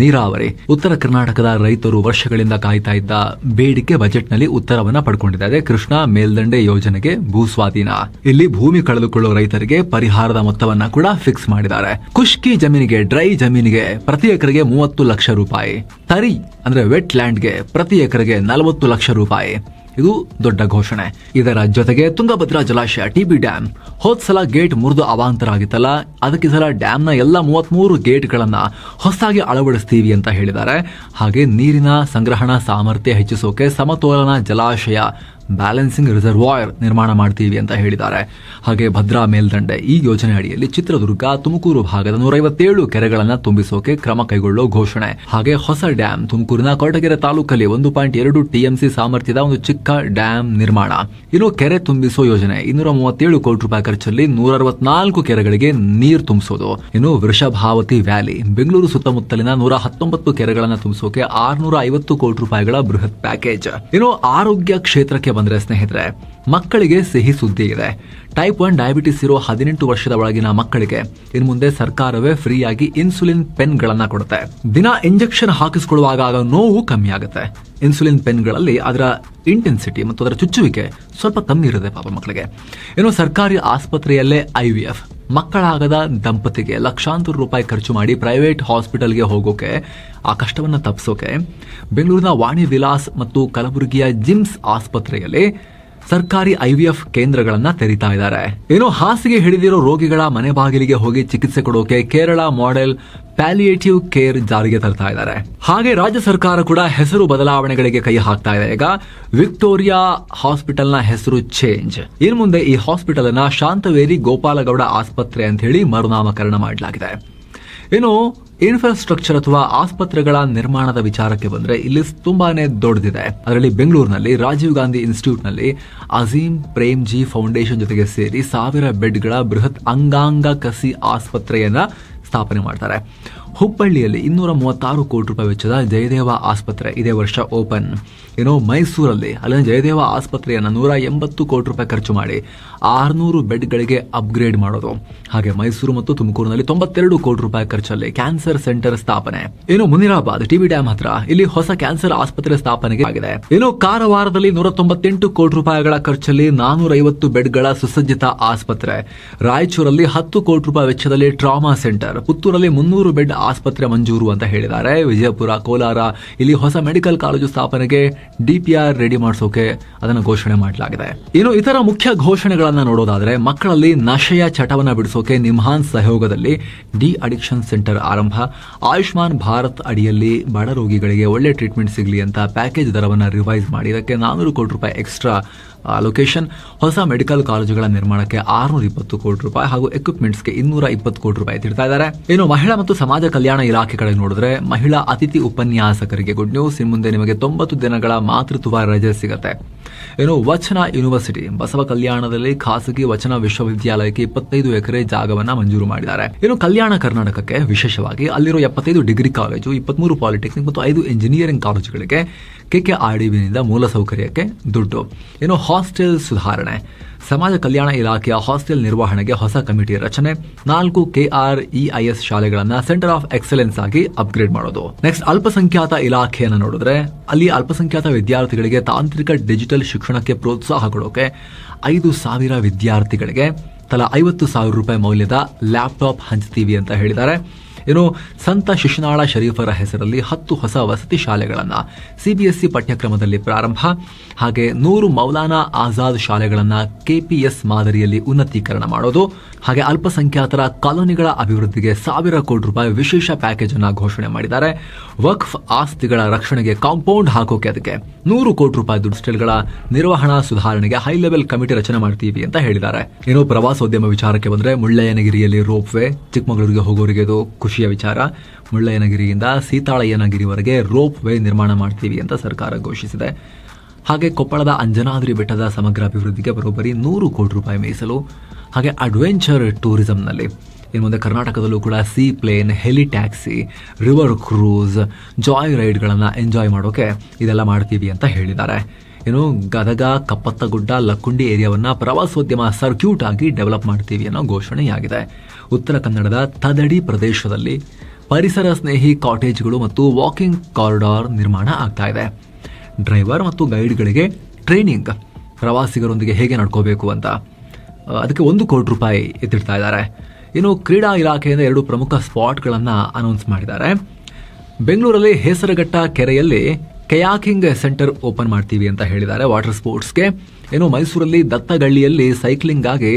ನೀರಾವರಿ. ಉತ್ತರ ಕರ್ನಾಟಕದ ರೈತರು ವರ್ಷಗಳಿಂದ ಕಾಯ್ತಾ ಇದ್ದ ಬೇಡಿಕೆ ಬಜೆಟ್ ನಲ್ಲಿ ಉತ್ತರವನ್ನ ಪಡ್ಕೊಂಡಿದ್ದಾರೆ. ಕೃಷ್ಣಾ ಮೇಲ್ದಂಡೆ ಯೋಜನೆಗೆ ಭೂಸ್ವಾಧೀನ. ಇಲ್ಲಿ ಭೂಮಿ ಕಳೆದುಕೊಳ್ಳುವ ರೈತರಿಗೆ ಪರಿಹಾರದ ಮೊತ್ತವನ್ನ ಕೂಡ ಫಿಕ್ಸ್ ಮಾಡಿದ್ದಾರೆ. ಖುಷ್ಕಿ ಜಮೀನಿಗೆ, ಡ್ರೈ ಜಮೀನಿಗೆ ಪ್ರತಿ ಎಕರೆಗೆ 30 ಲಕ್ಷ ರೂಪಾಯಿ. ತರಿ ಅಂದ್ರೆ ವೆಟ್ ಲ್ಯಾಂಡ್ಗೆ ಪ್ರತಿ ಎಕರೆಗೆ 40 ಲಕ್ಷ ರೂಪಾಯಿ. ಇದು ದೊಡ್ಡ ಘೋಷಣೆ. ಇದರ ಜೊತೆಗೆ ತುಂಗಭದ್ರಾ ಜಲಾಶಯ ಟಿಬಿ ಡ್ಯಾಮ್ ಹೋದ್ಸಲ ಗೇಟ್ ಮುರಿದು ಅವಾಂತರ ಆಗಿತ್ತಲ್ಲ, ಅದಕ್ಕೆ ಸಲ ಡ್ಯಾಮ್ನ ಎಲ್ಲ 33 ಗೇಟ್ಗಳನ್ನ ಹೊಸದಾಗಿ ಅಳವಡಿಸ್ತೀವಿ ಅಂತ ಹೇಳಿದ್ದಾರೆ. ಹಾಗೆ ನೀರಿನ ಸಂಗ್ರಹಣಾ ಸಾಮರ್ಥ್ಯ ಹೆಚ್ಚಿಸೋಕೆ ಸಮತೋಲನ ಜಲಾಶಯ ಬ್ಯಾಲೆನ್ಸಿಂಗ್ ರಿಸರ್ವಾಯರ್ ನಿರ್ಮಾಣ ಮಾಡ್ತೀವಿ ಅಂತ ಹೇಳಿದ್ದಾರೆ. ಹಾಗೆ ಭದ್ರಾ ಮೇಲ್ದಂಡೆ ಈ ಯೋಜನೆ ಅಡಿಯಲ್ಲಿ ಚಿತ್ರದುರ್ಗ, ತುಮಕೂರು ಭಾಗದ 157 ಕೆರೆಗಳನ್ನು ತುಂಬಿಸೋಕೆ ಕ್ರಮ ಕೈಗೊಳ್ಳೋ ಘೋಷಣೆ. ಹಾಗೆ ಹೊಸ ಡ್ಯಾಮ್ ತುಮಕೂರಿನ ಕೊರಟಗೆರೆ ತಾಲೂಕಲ್ಲಿ 1.2 TMC ಸಾಮರ್ಥ್ಯದ ಒಂದು ಚಿಕ್ಕ ಡ್ಯಾಮ್ ನಿರ್ಮಾಣ. ಇನ್ನು ಕೆರೆ ತುಂಬಿಸೋ ಯೋಜನೆ 237 ಕೋಟಿ ರೂಪಾಯಿ ಖರ್ಚಲ್ಲಿ 164 ಕೆರೆಗಳಿಗೆ ನೀರು ತುಂಬಿಸೋದು. ಇನ್ನು ವೃಷಭಾವತಿ ವ್ಯಾಲಿ ಬೆಂಗಳೂರು ಸುತ್ತಮುತ್ತಲಿನ 119 ಕೆರೆಗಳನ್ನು ತುಂಬಿಸೋಕೆ 650 ಕೋಟಿ ರೂಪಾಯಿಗಳ ಬೃಹತ್ ಪ್ಯಾಕೇಜ್. ಇನ್ನು ಆರೋಗ್ಯ ಕ್ಷೇತ್ರಕ್ಕೆ ಬಂದ್ರೆ ಸ್ನೇಹಿತರೆ, ಮಕ್ಕಳಿಗೆ ಸಿಹಿ ಸುದ್ದಿ ಇದೆ. ಟೈಪ್ 1 ಡಯಾಬಿಟಿಸ್ ಇರೋ 18 ವರ್ಷದ ಒಳಗಿನ ಮಕ್ಕಳಿಗೆ ಇನ್ನು ಮುಂದೆ ಸರ್ಕಾರವೇ ಫ್ರೀಯಾಗಿ ಇನ್ಸುಲಿನ್ ಪೆನ್ ಗಳನ್ನ ಕೊಡುತ್ತೆ. ದಿನ ಇಂಜೆಕ್ಷನ್ ಹಾಕಿಸಿಕೊಳ್ಳುವಾಗ ನೋವು ಕಮ್ಮಿ ಆಗುತ್ತೆ. ಇನ್ಸುಲಿನ್ ಪೆನ್ಗಳಲ್ಲಿ ಅದರ ಇಂಟೆನ್ಸಿಟಿ ಮತ್ತು ಅದರ ಚುಚ್ಚುವಿಕೆ ಸ್ವಲ್ಪ ಕಮ್ಮಿ ಇರುತ್ತೆ ಪಾಪ ಮಕ್ಕಳಿಗೆ. ಇನ್ನು ಸರ್ಕಾರಿ ಆಸ್ಪತ್ರೆಯಲ್ಲೇ IVF ಮಕ್ಕಳಾಗದ ದಂಪತಿಗೆ ಲಕ್ಷಾಂತರ ರೂಪಾಯಿ ಖರ್ಚು ಮಾಡಿ ಪ್ರೈವೇಟ್ ಹಾಸ್ಪಿಟಲ್ಗೆ ಹೋಗೋಕೆ, ಆ ಕಷ್ಟವನ್ನ ತಪ್ಪಿಸೋಕೆ ಬೆಂಗಳೂರಿನ ವಾಣಿ ವಿಲಾಸ್ ಮತ್ತು ಕಲಬುರಗಿಯ ಜಿಮ್ಸ್ ಆಸ್ಪತ್ರೆಯಲ್ಲಿ ಸರ್ಕಾರಿ IVF ಕೇಂದ್ರಗಳನ್ನ ತೆರೀತಾ ಇದ್ದಾರೆ. ಏನೋ ಹಾಸಿಗೆ ಹಿಡಿದಿರೋ ರೋಗಿಗಳ ಮನೆ ಬಾಗಿಲಿಗೆ ಹೋಗಿ ಚಿಕಿತ್ಸೆ ಕೊಡೋಕೆ ಕೇರಳ ಮಾಡೆಲ್ ಪ್ಯಾಲಿಯೇಟಿವ್ ಕೇರ್ ಜಾರಿಗೆ ತರ್ತಾ ಇದ್ದಾರೆ. ಹಾಗೆ ರಾಜ್ಯ ಸರ್ಕಾರ ಕೂಡ ಹೆಸರು ಬದಲಾವಣೆಗಳಿಗೆ ಕೈ ಹಾಕ್ತಾ ಇದೆ. ಈಗ ವಿಕ್ಟೋರಿಯಾ ಹಾಸ್ಪಿಟಲ್ನ ಹೆಸರು ಚೇಂಜ್. ಇನ್ನು ಮುಂದೆ ಈ ಹಾಸ್ಪಿಟಲ್ ಅನ್ನ ಶಾಂತವೇರಿ ಗೋಪಾಲಗೌಡ ಆಸ್ಪತ್ರೆ ಅಂತ ಹೇಳಿ ಮರುನಾಮಕರಣ ಮಾಡಲಾಗಿದೆ. ಇನ್ನು ಇನ್ಫ್ರಾಸ್ಟ್ರಕ್ಚರ್ ಅಥವಾ ಆಸ್ಪತ್ರೆಗಳ ನಿರ್ಮಾಣದ ವಿಚಾರಕ್ಕೆ ಬಂದ್ರೆ ಇಲ್ಲಿ ತುಂಬಾನೇ ದೊಡ್ಡದಿದೆ. ಅದರಲ್ಲಿ ಬೆಂಗಳೂರಿನಲ್ಲಿ ರಾಜೀವ್ ಗಾಂಧಿ ಇನ್ಸ್ಟಿಟ್ಯೂಟ್ ನಲ್ಲಿ ಅಜೀಂ ಪ್ರೇಮ್ಜಿ ಫೌಂಡೇಶನ್ ಜೊತೆಗೆ ಸೇರಿ 1000 ಬೆಡ್ಗಳ ಬೃಹತ್ ಅಂಗಾಂಗ ಕಸಿ ಆಸ್ಪತ್ರೆಯನ್ನ ಸ್ಥಾಪನೆ ಮಾಡ್ತಾರೆ. ಹುಬ್ಬಳ್ಳಿಯಲ್ಲಿ 236 ಕೋಟಿ ರೂಪಾಯಿ ವೆಚ್ಚದ ಜಯದೇವ ಆಸ್ಪತ್ರೆ ಇದೇ ವರ್ಷ ಓಪನ್. ಏನೋ ಮೈಸೂರಲ್ಲಿ ಅಲ್ಲಿನ ಜಯದೇವ ಆಸ್ಪತ್ರೆಯನ್ನು 180 ಕೋಟಿ ರೂಪಾಯಿ ಖರ್ಚು ಮಾಡಿ 600 ಬೆಡ್ಗಳಿಗೆ ಅಪ್ಗ್ರೇಡ್ ಮಾಡೋದು. ಹಾಗೆ ಮೈಸೂರು ಮತ್ತು ತುಮಕೂರಿನಲ್ಲಿ 92 ಕೋಟಿ ರೂಪಾಯಿ ಖರ್ಚಲ್ಲಿ ಕ್ಯಾನ್ಸರ್ ಸೆಂಟರ್ ಸ್ಥಾಪನೆ. ಇನ್ನು ಮುನಿರಾಬಾದ್ ಟಿಬಿ ಡ್ಯಾಮ್ ಹತ್ರ ಇಲ್ಲಿ ಹೊಸ ಕ್ಯಾನ್ಸರ್ ಆಸ್ಪತ್ರೆ ಸ್ಥಾಪನೆಗೆ ಆಗಿದೆ. ಇನ್ನು ಕಾರವಾರದಲ್ಲಿ 198 ಕೋಟಿ ರೂಪಾಯಿಗಳ ಖರ್ಚಲ್ಲಿ 450 ಬೆಡ್ಗಳ ಸುಸಜ್ಜಿತ ಆಸ್ಪತ್ರೆ. ರಾಯಚೂರಲ್ಲಿ 10 ಕೋಟಿ ರೂಪಾಯಿ ವೆಚ್ಚದಲ್ಲಿ ಟ್ರಾಮಾ ಸೆಂಟರ್. ಪುತ್ತೂರಲ್ಲಿ 300 ಬೆಡ್ ಆಸ್ಪತ್ರೆ ಮಂಜೂರು ಅಂತ ಹೇಳಿದ್ದಾರೆ. ವಿಜಯಪುರ, ಕೋಲಾರ ಇಲ್ಲಿ ಹೊಸ ಮೆಡಿಕಲ್ ಕಾಲೇಜು ಸ್ಥಾಪನೆಗೆ DPR ರೆಡಿ ಮಾಡಿಸೋಕೆ ಅದನ್ನು ಘೋಷಣೆ ಮಾಡಲಾಗಿದೆ. ಇನ್ನು ಇತರ ಮುಖ್ಯ ಘೋಷಣೆಗಳನ್ನ ನೋಡೋದಾದ್ರೆ, ಮಕ್ಕಳಲ್ಲಿ ನಶೆಯ ಚಟವನ್ನ ಬಿಡಿಸೋಕೆ ನಿಮ್ಹಾನ್ಸ್ ಸಹಯೋಗದಲ್ಲಿ ಡಿ ಅಡಿಕ್ಷನ್ ಸೆಂಟರ್ ಆರಂಭ. ಆಯುಷ್ಮಾನ್ ಭಾರತ್ ಅಡಿಯಲ್ಲಿ ಬಡ ರೋಗಿಗಳಿಗೆ ಒಳ್ಳೆ ಟ್ರೀಟ್ಮೆಂಟ್ ಸಿಗಲಿ ಅಂತ ಪ್ಯಾಕೇಜ್ ದರವನ್ನು ರಿವೈಸ್ ಮಾಡಿ ಇದಕ್ಕೆ 400 ಕೋಟಿ ರೂಪಾಯಿ ಎಕ್ಸ್ಟ್ರಾ ಲೊಕೇಶನ್. ಹೊಸ ಮೆಡಿಕಲ್ ಕಾಲೇಜುಗಳ ನಿರ್ಮಾಣಕ್ಕೆ 620 ಕೋಟಿ ರೂಪಾಯಿ ಹಾಗೂ ಎಕ್ವಿಪ್ಮೆಂಟ್ಸ್ಗೆ 220 ಕೋಟಿ ರೂಪಾಯಿ ತಿಳ್ತಾ ಇದ್ದಾರೆ. ಇನ್ನು ಮಹಿಳಾ ಮತ್ತು ಸಮಾಜ ಕಲ್ಯಾಣ ಇಲಾಖೆ ಕಡೆ ನೋಡಿದ್ರೆ, ಮಹಿಳಾ ಅತಿಥಿ ಉಪನ್ಯಾಸಕರಿಗೆ ಗುಡ್ ನ್ಯೂಸ್. ಇನ್ನು ಮುಂದೆ ನಿಮಗೆ 90 ದಿನಗಳ ಮಾತೃತ್ವ ರಜೆ ಸಿಗುತ್ತೆ. ಇನ್ನು ವಚನ ಯೂನಿವರ್ಸಿಟಿ ಬಸವ ಕಲ್ಯಾಣದಲ್ಲಿ ಖಾಸಗಿ ವಚನ ವಿಶ್ವವಿದ್ಯಾಲಯಕ್ಕೆ 25 ಎಕರೆ ಜಾಗವನ್ನ ಮಂಜೂರು ಮಾಡಿದ್ದಾರೆ. ಇನ್ನು ಕಲ್ಯಾಣ ಕರ್ನಾಟಕಕ್ಕೆ ವಿಶೇಷವಾಗಿ ಅಲ್ಲಿರೋ 75 ಡಿಗ್ರಿ ಕಾಲೇಜು, 23 ಪಾಲಿಟೆಕ್ನಿಕ್ ಮತ್ತು 5 ಇಂಜಿನಿಯರಿಂಗ್ ಕಾಲೇಜುಗಳಿಗೆ KKRDBನಿಂದ ಮೂಲಸೌಕರ್ಯಕ್ಕೆ ದುಡ್ಡು. ಇನ್ನು ಹಾಸ್ಟೆಲ್ ಸುಧಾರಣೆ, ಸಮಾಜ ಕಲ್ಯಾಣ ಇಲಾಖೆಯ ಹಾಸ್ಟೆಲ್ ನಿರ್ವಹಣೆಗೆ ಹೊಸ ಕಮಿಟಿ ರಚನೆ. 4 KREIS ಶಾಲೆಗಳನ್ನ ಸೆಂಟರ್ ಆಫ್ ಎಕ್ಸಲೆನ್ಸ್ ಆಗಿ ಅಪ್ಗ್ರೇಡ್ ಮಾಡೋದು. ನೆಕ್ಸ್ಟ್ ಅಲ್ಪಸಂಖ್ಯಾತ ಇಲಾಖೆಯನ್ನು ನೋಡಿದ್ರೆ, ಅಲ್ಲಿ ಅಲ್ಪಸಂಖ್ಯಾತ ವಿದ್ಯಾರ್ಥಿಗಳಿಗೆ ತಾಂತ್ರಿಕ ಡಿಜಿಟಲ್ ಶಿಕ್ಷಣಕ್ಕೆ ಪ್ರೋತ್ಸಾಹ ಕೊಡೋಕೆ 5,000 ವಿದ್ಯಾರ್ಥಿಗಳಿಗೆ ತಲಾ 50,000 ರೂಪಾಯಿ ಮೌಲ್ಯದ ಲ್ಯಾಪ್ಟಾಪ್ ಹಂಚ್ತೀವಿ ಅಂತ ಹೇಳಿದ್ದಾರೆ. ಇನ್ನು ಸಂತ ಶಿಶುನಾಳ ಶರೀಫರ ಹೆಸರಲ್ಲಿ 10 ಹೊಸ ವಸತಿ ಶಾಲೆಗಳನ್ನು CBSE ಪಠ್ಯಕ್ರಮದಲ್ಲಿ ಪ್ರಾರಂಭ. ಹಾಗೆ 100 ಮೌಲಾನಾ ಆಜಾದ್ ಶಾಲೆಗಳನ್ನು KPS ಮಾದರಿಯಲ್ಲಿ ಉನ್ನತೀಕರಣ ಮಾಡೋದು. ಹಾಗೆ ಅಲ್ಪಸಂಖ್ಯಾತರ ಕಾಲೋನಿಗಳ ಅಭಿವೃದ್ಧಿಗೆ 1,000 ಕೋಟಿ ರೂಪಾಯಿ ವಿಶೇಷ ಪ್ಯಾಕೇಜ್ ಅನ್ನು ಘೋಷಣೆ ಮಾಡಿದ್ದಾರೆ. ವಕ್ಫ್ ಆಸ್ತಿಗಳ ರಕ್ಷಣೆಗೆ ಕಾಂಪೌಂಡ್ ಹಾಕೋಕೆ ಅದಕ್ಕೆ 100 ಕೋಟಿ ರೂಪಾಯಿ ದುಡ್ಡುಗಳ ನಿರ್ವಹಣಾ ಸುಧಾರಣೆಗೆ ಹೈ ಲೆವೆಲ್ ಕಮಿಟಿ ರಚನೆ ಮಾಡ್ತೀವಿ ಅಂತ ಹೇಳಿದ್ದಾರೆ. ಇನ್ನು ಪ್ರವಾಸೋದ್ಯಮ ವಿಚಾರಕ್ಕೆ ಬಂದ್ರೆ, ಮುಳ್ಳಯ್ಯನಗಿರಿಯಲ್ಲಿ ರೋಪ್ ವೇ, ಚಿಕ್ಕಮಗಳೂರಿಗೆ ಹೋಗೋರಿಗೆ ಇದು ಖುಷಿ ಖುಷಿಯ ವಿಚಾರ. ಮುಳ್ಳಯ್ಯನಗಿರಿಯಿಂದ ಸೀತಾಳಯ್ಯನಗಿರಿವರೆಗೆ ರೋಪ್ ವೇ ನಿರ್ಮಾಣ ಮಾಡ್ತೀವಿ ಅಂತ ಸರ್ಕಾರ ಘೋಷಿಸಿದೆ. ಹಾಗೆ ಕೊಪ್ಪಳದ ಅಂಜನಾದ್ರಿ ಬೆಟ್ಟದ ಸಮಗ್ರ ಅಭಿವೃದ್ಧಿಗೆ ಬರೋಬ್ಬರಿ 100 ಕೋಟಿ ರೂಪಾಯಿ ಮೀಸಲು. ಹಾಗೆ ಅಡ್ವೆಂಚರ್ ಟೂರಿಸಂನಲ್ಲಿ ಇನ್ನು ಮುಂದೆ ಕರ್ನಾಟಕದಲ್ಲೂ ಕೂಡ seaplane, heli taxi, river cruise, joy ರೈಡ್ಗಳನ್ನು ಎಂಜಾಯ್ ಮಾಡೋಕೆ ಇದೆಲ್ಲ ಮಾಡ್ತೀವಿ ಅಂತ ಹೇಳಿದ್ದಾರೆ. ಇನ್ನು ಗದಗ, ಕಪ್ಪತ್ತಗುಡ್ಡ, ಲಕ್ಕುಂಡಿ ಏರಿಯಾವನ್ನು ಪ್ರವಾಸೋದ್ಯಮ ಸರ್ಕ್ಯೂಟ್ ಆಗಿ ಡೆವಲಪ್ ಮಾಡ್ತೀವಿ ಅನ್ನೋ ಘೋಷಣೆಯಾಗಿದೆ. ಉತ್ತರ ಕನ್ನಡದ ತದಡಿ ಪ್ರದೇಶದಲ್ಲಿ ಪರಿಸರ ಸ್ನೇಹಿ ಕಾಟೇಜ್ಗಳು ಮತ್ತು ವಾಕಿಂಗ್ ಕಾರಿಡಾರ್ ನಿರ್ಮಾಣ ಆಗ್ತಾ ಇದೆ. ಡ್ರೈವರ್ ಮತ್ತು ಗೈಡ್ಗಳಿಗೆ ಟ್ರೈನಿಂಗ್, ಪ್ರವಾಸಿಗರೊಂದಿಗೆ ಹೇಗೆ ನಡ್ಕೋಬೇಕು ಅಂತ ಅದಕ್ಕೆ 1 ಕೋಟಿ ರೂಪಾಯಿ ಎತ್ತಿಡ್ತಾ ಇದ್ದಾರೆ. ಇನ್ನು ಕ್ರೀಡಾ ಇಲಾಖೆಯಿಂದ 2 ಪ್ರಮುಖ ಸ್ಪಾಟ್ಗಳನ್ನು ಅನೌನ್ಸ್ ಮಾಡಿದ್ದಾರೆ. ಬೆಂಗಳೂರಲ್ಲಿ ಹೆಸರುಘಟ್ಟ ಕೆರೆಯಲ್ಲಿ ಕಯಾಕಿಂಗ್ ಸೆಂಟರ್ ಓಪನ್ ಮಾಡ್ತೀವಿ ಅಂತ ಹೇಳಿದ್ದಾರೆ ವಾಟರ್ ಸ್ಪೋರ್ಟ್ಸ್ಗೆ. ಇನ್ನು ಮೈಸೂರಲ್ಲಿ ದತ್ತಗಳ್ಳಿಯಲ್ಲಿ ಸೈಕ್ಲಿಂಗ್ ಆಗಿ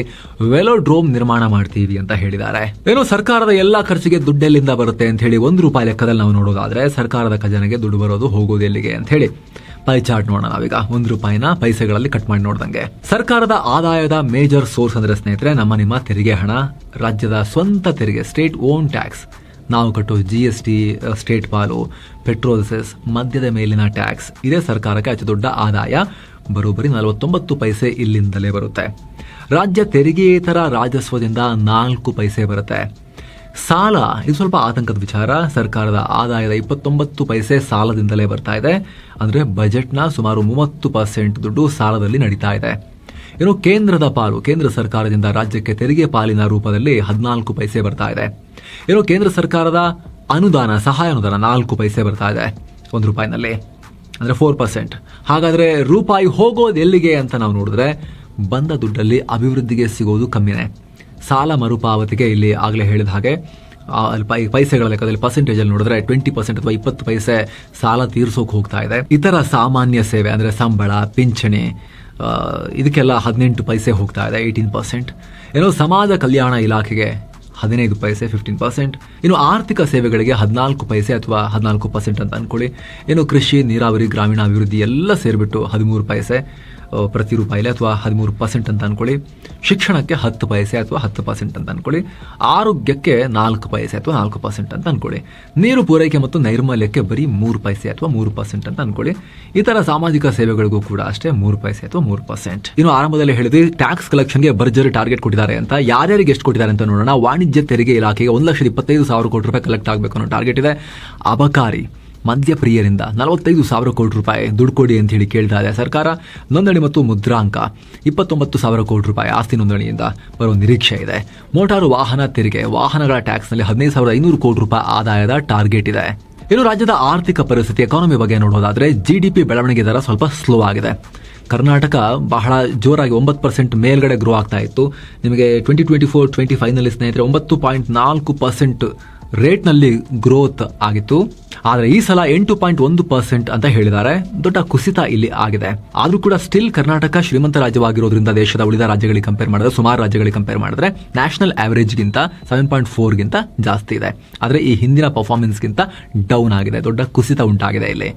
ವೆಲೋಡ್ರೋಮ್ ನಿರ್ಮಾಣ ಮಾಡ್ತೀವಿ ಅಂತ ಹೇಳಿದ್ದಾರೆ. ಏನು ಸರ್ಕಾರದ ಎಲ್ಲಾ ಖರ್ಚಿಗೆ ದುಡ್ಡೆಲ್ಲಿಂದ ಬರುತ್ತೆ ಅಂತ ಹೇಳಿ 1 ರೂಪಾಯಿ ಲೆಕ್ಕದಲ್ಲಿ ನಾವು ನೋಡೋದಾದ್ರೆ ಸರ್ಕಾರದ ಖಜಾನೆಗೆ ದುಡ್ಡು ಬರೋದು ಹೋಗೋದು ಎಲ್ಲಿಗೆ ಅಂತ ಹೇಳಿ ಪೈ ಚಾರ್ಟ್ ನೋಡೋಣ ನಾವೀಗ. 1 ರೂಪಾಯಿನ ಪೈಸೆಗಳಲ್ಲಿ ಕಟ್ ಮಾಡಿ ನೋಡ್ದಂಗೆ ಸರ್ಕಾರದ ಆದಾಯದ ಮೇಜರ್ ಸೋರ್ಸ್ ಅಂದ್ರೆ ಸ್ನೇಹಿತರೆ ನಿಮ್ಮ ತೆರಿಗೆ ಹಣ, ರಾಜ್ಯದ ಸ್ವಂತ ತೆರಿಗೆ, ಸ್ಟೇಟ್ ಓನ್ ಟ್ಯಾಕ್ಸ್, ನಾವು ಕಟ್ಟೋ GST, ಸ್ಟೇಟ್ ಪಾಲು, ಪೆಟ್ರೋಲ್ ಸೆಸ್, ಮದ್ಯದ ಮೇಲಿನ ಟ್ಯಾಕ್ಸ್, ಇದೇ ಸರ್ಕಾರಕ್ಕೆ ಅತಿ ದೊಡ್ಡ ಆದಾಯ. ಬರೋಬ್ಬರಿ 49 ಪೈಸೆ ಇಲ್ಲಿಂದಲೇ ಬರುತ್ತೆ. ರಾಜ್ಯ ತೆರಿಗೆಯೇತರ ರಾಜಸ್ವದಿಂದ 4 ಪೈಸೆ ಬರುತ್ತೆ. ಸಾಲ, ಇದು ಸ್ವಲ್ಪ ಆತಂಕದ ವಿಚಾರ. ಸರ್ಕಾರದ ಆದಾಯದ 29 ಪೈಸೆ ಸಾಲದಿಂದಲೇ ಬರ್ತಾ ಇದೆ. ಅಂದ್ರೆ ಬಜೆಟ್ನ ಸುಮಾರು 30% ದುಡ್ಡು ಸಾಲದಲ್ಲಿ ನಡೀತಾ ಇದೆ. ಇನ್ನು ಕೇಂದ್ರದ ಪಾಲು, ಕೇಂದ್ರ ಸರ್ಕಾರದಿಂದ ರಾಜ್ಯಕ್ಕೆ ತೆರಿಗೆ ಪಾಲಿನ ರೂಪದಲ್ಲಿ 14 ಪೈಸೆ ಬರ್ತಾ ಇದೆ. ಇನ್ನು ಕೇಂದ್ರ ಸರ್ಕಾರದ ಅನುದಾನ, ಸಹಾಯ ಅನುದಾನ 4 ಪೈಸೆ ಬರ್ತಾ ಇದೆ 1 ರೂಪಾಯಿನಲ್ಲಿ, ಅಂದ್ರೆ 4%. ಹಾಗಾದ್ರೆ ರೂಪಾಯಿ ಹೋಗೋದು ಎಲ್ಲಿಗೆ ಅಂತ ನಾವು ನೋಡಿದ್ರೆ ಬಂದ ದುಡ್ಡಲ್ಲಿ ಅಭಿವೃದ್ಧಿಗೆ ಸಿಗೋದು ಕಮ್ಮಿನೇ. ಸಾಲ ಮರುಪಾವತಿಗೆ ಇಲ್ಲಿ ಆಗಲೇ ಹೇಳಿದ ಹಾಗೆ ಪೈಸೆಗಳ ಲೆಕ್ಕದಲ್ಲಿ ಪರ್ಸೆಂಟೇಜ್ ನೋಡಿದ್ರೆ 20% ಅಥವಾ 20 ಪೈಸೆ ಸಾಲ ತೀರ್ಸೋಕೆ ಹೋಗ್ತಾ ಇದೆ. ಇತರ ಸಾಮಾನ್ಯ ಸೇವೆ ಅಂದ್ರೆ ಸಂಬಳ, ಪಿಂಚಣಿ, ಇದಕ್ಕೆಲ್ಲ 18 ಪೈಸೆ ಹೋಗ್ತಾ ಇದೆ, 18%. ಏನೋ ಸಮಾಜ ಕಲ್ಯಾಣ ಇಲಾಖೆಗೆ 15 ಪೈಸೆ, 15%. ಇನ್ನು ಆರ್ಥಿಕ ಸೇವೆಗಳಿಗೆ 14 ಪೈಸೆ ಅಥವಾ 14% ಅಂತ ಅನ್ಕೊಳ್ಳಿ. ಇನ್ನು ಕೃಷಿ, ನೀರಾವರಿ, ಗ್ರಾಮೀಣಾಭಿವೃದ್ಧಿ ಎಲ್ಲ ಸೇರಿಬಿಟ್ಟು 13 ಪೈಸೆ ಪ್ರತಿ ರೂಪಾಯಿಲೆ ಅಥವಾ 13% ಅಂತ ಅನ್ಕೊಳ್ಳಿ. ಶಿಕ್ಷಣಕ್ಕೆ 10 ಪೈಸೆ ಅಥವಾ 10% ಅಂತ ಅನ್ಕೊಳ್ಳಿ. ಆರೋಗ್ಯಕ್ಕೆ 4 ಪೈಸೆ ಅಥವಾ 4% ಅಂತ ಅನ್ಕೊಳ್ಳಿ. ನೀರು ಪೂರೈಕೆ ಮತ್ತು ನೈರ್ಮಲ್ಯಕ್ಕೆ ಬರೀ 3 ಪೈಸೆ ಅಥವಾ 3% ಅಂತ ಅನ್ಕೊಳ್ಳಿ. ಇತರ ಸಾಮಾಜಿಕ ಸೇವೆಗಳಿಗೂ ಕೂಡ ಅಷ್ಟೇ 3 ಪೈಸೆ ಅಥವಾ 3%. ಇನ್ನು ಆರಂಭದಲ್ಲಿ ಹೇಳಿದ್ವಿ ಟ್ಯಾಕ್ಸ್ ಕಲೆಕ್ಷನ್ಗೆ ಭರ್ಜರಿ ಟಾರ್ಗೆಟ್ ಕೊಟ್ಟಿದ್ದಾರೆ ಅಂತ. ಯಾರ್ಯಾರಿಗೆ ಎಷ್ಟು ಕೊಟ್ಟಿದ್ದಾರೆ ಅಂತ ನೋಡೋಣ. ವಾಣಿಜ್ಯ ತೆರಿಗೆ ಇಲಾಖೆಗೆ 1,25,000 ಕೋಟಿ ರೂಪಾಯಿ ಕಲೆಕ್ಟ್ ಆಗಬೇಕು ಅನ್ನೋ ಟಾರ್ಗೆಟ್ ಇದೆ. ಅಬಕಾರಿ, ಮದ್ಯಪ್ರಿಯರಿಂದ 45,000 ಕೋಟಿ ರೂಪಾಯಿ ದುಡ್ಡು ಕೊಡಿ ಅಂತ ಹೇಳಿ ಕೇಳ್ತಾ ಇದೆ ಸರ್ಕಾರ. ನೋಂದಣಿ ಮತ್ತು ಮುದ್ರಾಂಕ 29,000 ಕೋಟಿ ರೂಪಾಯಿ ಆಸ್ತಿ ನೋಂದಣಿಯಿಂದ ಬರೋ ನಿರೀಕ್ಷೆ ಇದೆ. ಮೋಟಾರು ವಾಹನ ತೆರಿಗೆ, ವಾಹನಗಳ ಟ್ಯಾಕ್ಸ್ನಲ್ಲಿ 15,500 ಕೋಟಿ ರೂಪಾಯಿ ಆದಾಯದ ಟಾರ್ಗೆಟ್ ಇದೆ. ಇನ್ನು ರಾಜ್ಯದ ಆರ್ಥಿಕ ಪರಿಸ್ಥಿತಿ, ಎಕಾನಮಿ ಬಗ್ಗೆ ನೋಡೋದಾದ್ರೆ GDP ಬೆಳವಣಿಗೆ ದರ ಸ್ವಲ್ಪ ಸ್ಲೋ ಆಗಿದೆ. ಕರ್ನಾಟಕ ಬಹಳ ಜೋರಾಗಿ 9% ಮೇಲ್ಗಡೆ ಗ್ರೋ ಆಗ್ತಾ ಇತ್ತು. ನಿಮಗೆ 2024-25ನಲ್ಲಿ ಸ್ನೇಹಿತರೆ 9.4% ರೇಟ್ನಲ್ಲಿ ಗ್ರೋತ್ ಆಗಿತ್ತು. ಆದರೆ ಈ ಸಲ 8.1% ಅಂತ ಹೇಳಿದ್ದಾರೆ. ದೊಡ್ಡ ಕುಸಿತ ಇಲ್ಲಿ ಆಗಿದೆ. ಆದ್ರೂ ಕೂಡ ಸ್ಟಿಲ್ ಕರ್ನಾಟಕ ಶ್ರೀಮಂತ ರಾಜ್ಯವಾಗಿರೋದ್ರಿಂದ ದೇಶದ ಉಳಿದ ರಾಜ್ಯಗಳಿಗೆ ಕಂಪೇರ್ ಮಾಡಿದ್ರೆ, ಸುಮಾರು ರಾಜ್ಯಗಳಿಗೆ ಕಂಪೇರ್ ಮಾಡಿದ್ರೆ ನ್ಯಾಷನಲ್ ಆವರೇಜ್ಗಿಂತ 7.4ಗಿಂತ ಜಾಸ್ತಿ ಇದೆ. ಆದರೆ ಈ ಹಿಂದಿನ ಪರ್ಫಾರ್ಮೆನ್ಸ್ಗಿಂತ ಡೌನ್ ಆಗಿದೆ, ದೊಡ್ಡ ಕುಸಿತ ಉಂಟಾಗಿದೆ ಇಲ್ಲಿ.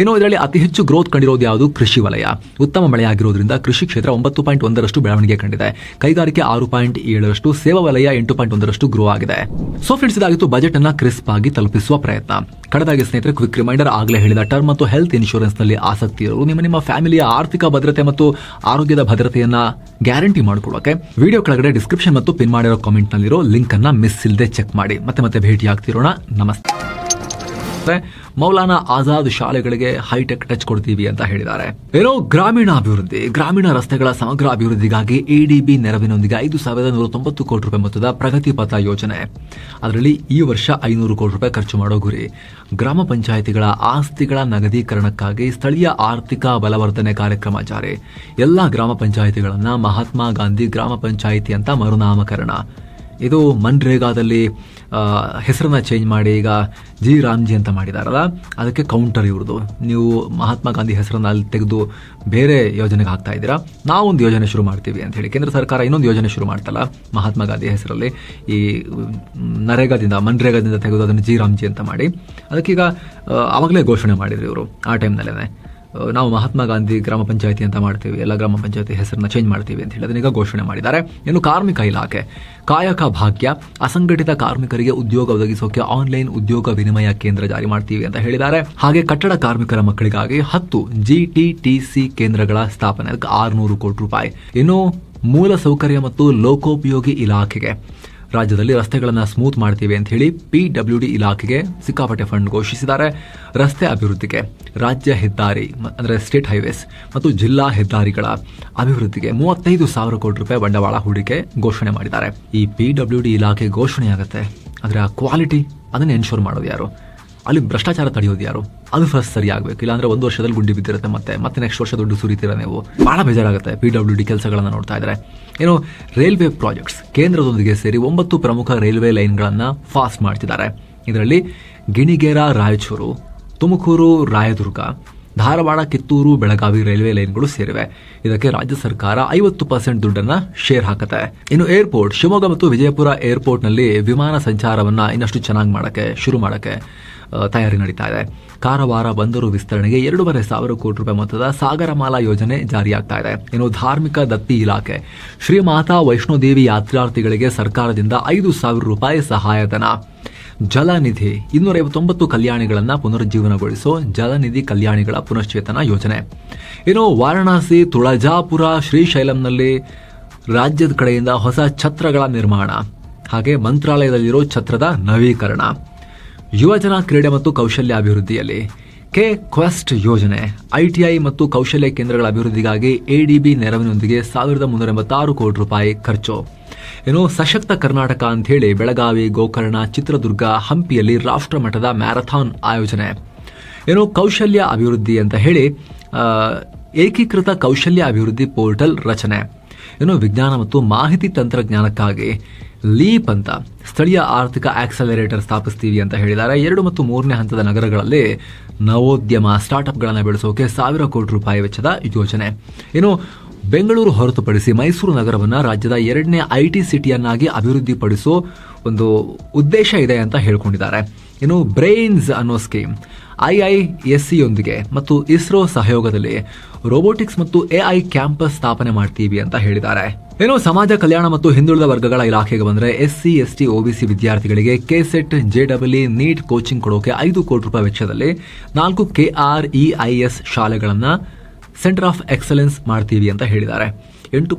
ಇನ್ನು ಇದರಲ್ಲಿ ಅತಿ ಹೆಚ್ಚು ಗ್ರೋತ್ ಕಂಡಿರೋದು ಯಾವುದು? ಕೃಷಿ ವಲಯ. ಉತ್ತಮ ಮಳೆಯಾಗಿರೋದ್ರಿಂದ ಕೃಷಿ ಕ್ಷೇತ್ರ 9.1% ಬೆಳವಣಿಗೆ ಕಂಡಿದೆ. ಕೈಗಾರಿಕೆ 6.7%, ಸೇವಾ ವಲಯ 8.1% ಗ್ರೋ ಆಗಿದೆ. ಸೊ ಫ್ರೆಂಡ್ಸ್, ಇದಾಗಿತ್ತು ಬಜೆಟ್ ಅನ್ನ ಕ್ರಿಸ್ಪ್ ಆಗಿ ತಲುಪಿಸುವ ಪ್ರಯತ್ನ. ಕಡೆದಾಗಿ ಸ್ನೇಹಿತರೆ ಕ್ವಿಕ್ ರಿಮೈಂಡರ್, ಆಗಲೇ ಹೇಳಿದ ಟರ್ಮ್ ಮತ್ತು ಹೆಲ್ತ್ ಇನ್ಶೂರೆನ್ಸ್ ನಲ್ಲಿ ಆಸಕ್ತಿ ಇರೋರು ನಿಮ್ಮ ಫ್ಯಾಮಿಲಿಯ ಆರ್ಥಿಕ ಭದ್ರತೆ ಮತ್ತು ಆರೋಗ್ಯದ ಭದ್ರತೆಯನ್ನ ಗ್ಯಾರಂಟಿ ಮಾಡಿಕೊಳ್ಳೋಕೆ ವಿಡಿಯೋ ಕೆಳಗಡೆ ಡಿಸ್ಕ್ರಿಪ್ಷನ್ ಮತ್ತು ಪಿನ್ ಮಾಡಿರೋ ಕಾಮೆಂಟ್ ನಲ್ಲಿರೋ ಲಿಂಕ್ ಅನ್ನ ಮಿಸ್ ಇಲ್ಲದೆ ಚೆಕ್ ಮಾಡಿ. ಮತ್ತೆ ಭೇಟಿ ಆಗ್ತಿರೋಣ. ನಮಸ್ತೆ. ಮೌಲಾನಾ ಆಜಾದ್ ಶಾಲೆಗಳಿಗೆ ಹೈಟೆಕ್ ಟಚ್ ಕೊಡ್ತೀವಿ ಅಂತ ಹೇಳಿದ್ದಾರೆ. ಏನೋ ಗ್ರಾಮೀಣಾಭಿವೃದ್ಧಿ, ಗ್ರಾಮೀಣ ರಸ್ತೆಗಳ ಸಮಗ್ರ ಅಭಿವೃದ್ಧಿಗಾಗಿ ADB ನೆರವಿನೊಂದಿಗೆ 5,190 ಕೋಟಿ ರೂಪಾಯಿ ಮೊತ್ತದ ಪ್ರಗತಿ ಪಥ ಯೋಜನೆ. ಅದರಲ್ಲಿ ಈ ವರ್ಷ 500 ಕೋಟಿ ರೂಪಾಯಿ ಖರ್ಚು ಮಾಡೋ ಗುರಿ. ಗ್ರಾಮ ಪಂಚಾಯಿತಿಗಳ ಆಸ್ತಿಗಳ ನಗದೀಕರಣಕ್ಕಾಗಿ ಸ್ಥಳೀಯ ಆರ್ಥಿಕ ಬಲವರ್ಧನೆ ಕಾರ್ಯಕ್ರಮ ಜಾರಿ. ಎಲ್ಲಾ ಗ್ರಾಮ ಪಂಚಾಯಿತಿಗಳನ್ನ ಮಹಾತ್ಮ ಗಾಂಧಿ ಗ್ರಾಮ ಪಂಚಾಯಿತಿ ಅಂತ ಮರುನಾಮಕರಣ. ಇದು ಮನ್ರೇಗಾದಲ್ಲಿ ಹೆಸರನ್ನ ಚೇಂಜ್ ಮಾಡಿ ಈಗ ಜಿ ರಾಮ್ಜಿ ಅಂತ ಮಾಡಿದಾರಲ್ಲ, ಅದಕ್ಕೆ ಕೌಂಟರ್ ಇವ್ರದು. ನೀವು ಮಹಾತ್ಮ ಗಾಂಧಿ ಹೆಸರನ್ನ ಅಲ್ಲಿ ತೆಗೆದು ಬೇರೆ ಯೋಜನೆಗೆ ಹಾಕ್ತಾ ಇದ್ದೀರಾ, ನಾವೊಂದು ಯೋಜನೆ ಶುರು ಮಾಡ್ತೀವಿ ಅಂತ ಹೇಳಿ ಕೇಂದ್ರ ಸರ್ಕಾರ ಇನ್ನೊಂದು ಯೋಜನೆ ಶುರು ಮಾಡ್ತಲ್ಲ ಮಹಾತ್ಮ ಗಾಂಧಿ ಹೆಸರಲ್ಲಿ. ಈ ಮನ್ರೇಗಾದಿಂದ ತೆಗೆದು ಅದನ್ನು ಜಿ ರಾಮ್ಜಿ ಅಂತ ಮಾಡಿ ಅದಕ್ಕೀಗ ಆವಾಗಲೇ ಘೋಷಣೆ ಮಾಡಿದ್ರು ಇವರು ಆ ಟೈಮ್ನಲ್ಲೇ. ನಾವು ಮಹಾತ್ಮ ಗಾಂಧಿ ಗ್ರಾಮ ಪಂಚಾಯತಿ ಅಂತ ಮಾಡ್ತೀವಿ, ಎಲ್ಲ ಗ್ರಾಮ ಪಂಚಾಯತಿ ಹೆಸರನ್ನ ಚೇಂಜ್ ಮಾಡ್ತೀವಿ ಅಂತ ಹೇಳಿ ಅದನ್ನೀಗ ಘೋಷಣೆ ಮಾಡಿದ್ದಾರೆ. ಇನ್ನು ಕಾರ್ಮಿಕ ಇಲಾಖೆ ಕಾಯಕ ಭಾಗ್ಯ ಅಸಂಘಟಿತ ಕಾರ್ಮಿಕರಿಗೆ ಉದ್ಯೋಗ ಒದಗಿಸೋಕೆ ಆನ್ಲೈನ್ ಉದ್ಯೋಗ ವಿನಿಮಯ ಕೇಂದ್ರ ಜಾರಿ ಮಾಡ್ತೀವಿ ಅಂತ ಹೇಳಿದ್ದಾರೆ. ಹಾಗೆ ಕಟ್ಟಡ ಕಾರ್ಮಿಕರ ಮಕ್ಕಳಿಗಾಗಿ 10 GTTC ಕೇಂದ್ರಗಳ ಸ್ಥಾಪನೆ, 600 ಕೋಟಿ ರೂಪಾಯಿ. ಇನ್ನು ಮೂಲ ಸೌಕರ್ಯ ಮತ್ತು ಲೋಕೋಪಯೋಗಿ ಇಲಾಖೆಗೆ ರಾಜ್ಯದಲ್ಲಿ ರಸ್ತೆಗಳನ್ನು ಸ್ಮೂತ್ ಮಾಡ್ತೀವಿ ಅಂತ ಹೇಳಿ PWD ಇಲಾಖೆಗೆ ಸಿಕ್ಕಾಪಟ್ಟೆ ಫಂಡ್ ಘೋಷಿಸಿದ್ದಾರೆ. ರಸ್ತೆ ಅಭಿವೃದ್ಧಿಗೆ ರಾಜ್ಯ ಹೆದ್ದಾರಿ ಅಂದರೆ ಸ್ಟೇಟ್ ಹೈವೇಸ್ ಮತ್ತು ಜಿಲ್ಲಾ ಹೆದ್ದಾರಿಗಳ ಅಭಿವೃದ್ಧಿಗೆ 35,000 ಕೋಟಿ ರೂಪಾಯಿ ಬಂಡವಾಳ ಹೂಡಿಕೆ ಘೋಷಣೆ ಮಾಡಿದ್ದಾರೆ. ಈ PWD ಇಲಾಖೆ ಘೋಷಣೆಯಾಗುತ್ತೆ, ಆದರೆ ಆ ಕ್ವಾಲಿಟಿ ಅದನ್ನು ಎನ್ಶೋರ್ ಮಾಡೋದು ಯಾರು? ಅಲ್ಲಿ ಭ್ರಷ್ಟಾಚಾರ ತಡೆಯೋದು ಯಾರು? ಅದು ಫಸ್ಟ್ ಸರಿ ಆಗಬೇಕು. ಇಲ್ಲಾಂದ್ರೆ 1 ವರ್ಷದಲ್ಲಿ ಗುಂಡಿ ಬಿದ್ದಿರುತ್ತೆ, ಮತ್ತೆ ನೆಕ್ಸ್ಟ್ ವರ್ಷ ದುಡ್ಡು ಸುರಿತೀರ ನೀವು. ಬಹಳ ಬೇಜಾರಾಗುತ್ತೆ PWD ಕೆಲಸಗಳನ್ನ ನೋಡ್ತಾ ಇದ್ರೆ. ಏನು ರೈಲ್ವೆ ಪ್ರಾಜೆಕ್ಟ್ಸ್ ಕೇಂದ್ರದೊಂದಿಗೆ ಸೇರಿ 9 ಪ್ರಮುಖ ರೈಲ್ವೆ ಲೈನ್ಗಳನ್ನ ಫಾಸ್ಟ್ ಮಾಡ್ತಿದ್ದಾರೆ. ಇದರಲ್ಲಿ ಗಿಣಿಗೇರ ರಾಯಚೂರು, ತುಮಕೂರು ರಾಯದುರ್ಗ, ಧಾರವಾಡ ಕಿತ್ತೂರು ಬೆಳಗಾವಿ ರೈಲ್ವೆ ಲೈನ್ಗಳು ಸೇರಿವೆ. ಇದಕ್ಕೆ ರಾಜ್ಯ ಸರ್ಕಾರ 50% ದುಡ್ಡನ್ನ ಶೇರ್ ಹಾಕುತ್ತೆ. ಇನ್ನು ಏರ್ಪೋರ್ಟ್ ಶಿವಮೊಗ್ಗ ಮತ್ತು ವಿಜಯಪುರ ಏರ್ಪೋರ್ಟ್ನಲ್ಲಿ ವಿಮಾನ ಸಂಚಾರವನ್ನ ಇನ್ನಷ್ಟು ಚೆನ್ನಾಗಿ ಶುರು ಮಾಡಕ್ಕೆ ತಯಾರಿ ನಡೀತಾ ಇದೆ. ಕಾರವಾರ ಬಂದರು ವಿಸ್ತರಣೆಗೆ 2,500 ಕೋಟಿ ರೂಪಾಯಿ ಮೊತ್ತದ ಸಾಗರಮಾಲಾ ಯೋಜನೆ ಜಾರಿಯಾಗ್ತಾ ಇದೆ. ಇನ್ನು ಧಾರ್ಮಿಕ ದತ್ತಿ ಇಲಾಖೆ ಶ್ರೀ ಮಾತಾ ವೈಷ್ಣೋದೇವಿ ಯಾತ್ರಾರ್ಥಿಗಳಿಗೆ ಸರ್ಕಾರದಿಂದ 5,000 ರೂಪಾಯಿ ಸಹಾಯಧನ. ಜಲನಿಧಿ 259 ಕಲ್ಯಾಣಿಗಳನ್ನು ಪುನರುಜ್ಜೀವನಗೊಳಿಸೋ ಜಲನಿಧಿ ಕಲ್ಯಾಣಿಗಳ ಪುನಶ್ಚೇತನ ಯೋಜನೆ. ಇನ್ನು ವಾರಣಾಸಿ, ತುಳಜಾಪುರ, ಶ್ರೀಶೈಲಂನಲ್ಲಿ ರಾಜ್ಯದ ಕಡೆಯಿಂದ ಹೊಸ ಛತ್ರಗಳ ನಿರ್ಮಾಣ, ಹಾಗೆ ಮಂತ್ರಾಲಯದಲ್ಲಿರೋ ಛತ್ರದ ನವೀಕರಣ. ಯುವಜನ ಕ್ರೀಡೆ ಮತ್ತು ಕೌಶಲ್ಯ ಅಭಿವೃದ್ಧಿಯಲ್ಲಿ ಕ್ವೆಸ್ಟ್ ಯೋಜನೆ, ITI ಮತ್ತು ಕೌಶಲ್ಯ ಕೇಂದ್ರಗಳ ಅಭಿವೃದ್ಧಿಗಾಗಿ ADB ನೆರವಿನೊಂದಿಗೆ 1,386 ಕೋಟಿ ರೂಪಾಯಿ ಖರ್ಚು. ಇನ್ನು ಸಶಕ್ತ ಕರ್ನಾಟಕ ಅಂತ ಹೇಳಿ ಬೆಳಗಾವಿ, ಗೋಕರ್ಣ, ಚಿತ್ರದುರ್ಗ, ಹಂಪಿಯಲ್ಲಿ ರಾಷ್ಟ್ರ ಮಟ್ಟದ ಮ್ಯಾರಥಾನ್ ಆಯೋಜನೆ. ಇನ್ನು ಕೌಶಲ್ಯ ಅಭಿವೃದ್ಧಿ ಅಂತ ಹೇಳಿ ಏಕೀಕೃತ ಕೌಶಲ್ಯ ಅಭಿವೃದ್ಧಿ ಪೋರ್ಟಲ್ ರಚನೆ. ಇನ್ನು ವಿಜ್ಞಾನ ಮತ್ತು ಮಾಹಿತಿ ತಂತ್ರಜ್ಞಾನಕ್ಕಾಗಿ ಲೀಪ್ ಅಂತ ಸ್ಥಳೀಯ ಆರ್ಥಿಕ ಆಕ್ಸಲರೇಟರ್ ಸ್ಥಾಪಿಸ್ತೀವಿ ಅಂತ ಹೇಳಿದ್ದಾರೆ. 2 ಮತ್ತು 3ನೇ ಹಂತದ ನಗರಗಳಲ್ಲಿ ನವೋದ್ಯಮ ಸ್ಟಾರ್ಟ್ಅಪ್ಗಳನ್ನು ಬೆಳೆಸೋಕೆ 1,000 ಕೋಟಿ ರೂಪಾಯಿ ವೆಚ್ಚದ ಯೋಜನೆ. ಇನ್ನು ಬೆಂಗಳೂರು ಹೊರತುಪಡಿಸಿ ಮೈಸೂರು ನಗರವನ್ನು ರಾಜ್ಯದ 2ನೇ IT ಸಿಟಿಯನ್ನಾಗಿ ಅಭಿವೃದ್ಧಿಪಡಿಸೋ ಒಂದು ಉದ್ದೇಶ ಇದೆ ಅಂತ ಹೇಳ್ಕೊಂಡಿದ್ದಾರೆ. ಇನ್ನು ಬ್ರೈನ್ಸ್ ಅನ್ನೋ ಸ್ಕೀಮ್ IISc ಯೊಂದಿಗೆ ಮತ್ತು ಇಸ್ರೋ ಸಹಯೋಗದಲ್ಲಿ ರೋಬೋಟಿಕ್ಸ್ ಮತ್ತು AI ಕ್ಯಾಂಪಸ್ ಸ್ಥಾಪನೆ ಮಾಡ್ತೀವಿ ಅಂತ ಹೇಳಿದ್ದಾರೆ. ಇನ್ನು ಸಮಾಜ ಕಲ್ಯಾಣ ಮತ್ತು ಹಿಂದುಳಿದ ವರ್ಗಗಳ ಇಲಾಖೆಗೆ ಬಂದ್ರೆ SC, ST, OBC ವಿದ್ಯಾರ್ಥಿಗಳಿಗೆ KCET, JEE, ನೀಟ್ ಕೋಚಿಂಗ್ ಕೊಡೋಕೆ 5 ಕೋಟಿ ರೂಪಾಯಿ ವೆಚ್ಚದಲ್ಲಿ 4 KREIS ಶಾಲೆಗಳನ್ನ ಸೆಂಟರ್ ಆಫ್ ಎಕ್ಸಲೆನ್ಸ್ ಮಾಡ್ತೀವಿ ಅಂತ ಹೇಳಿದ್ದಾರೆ. 8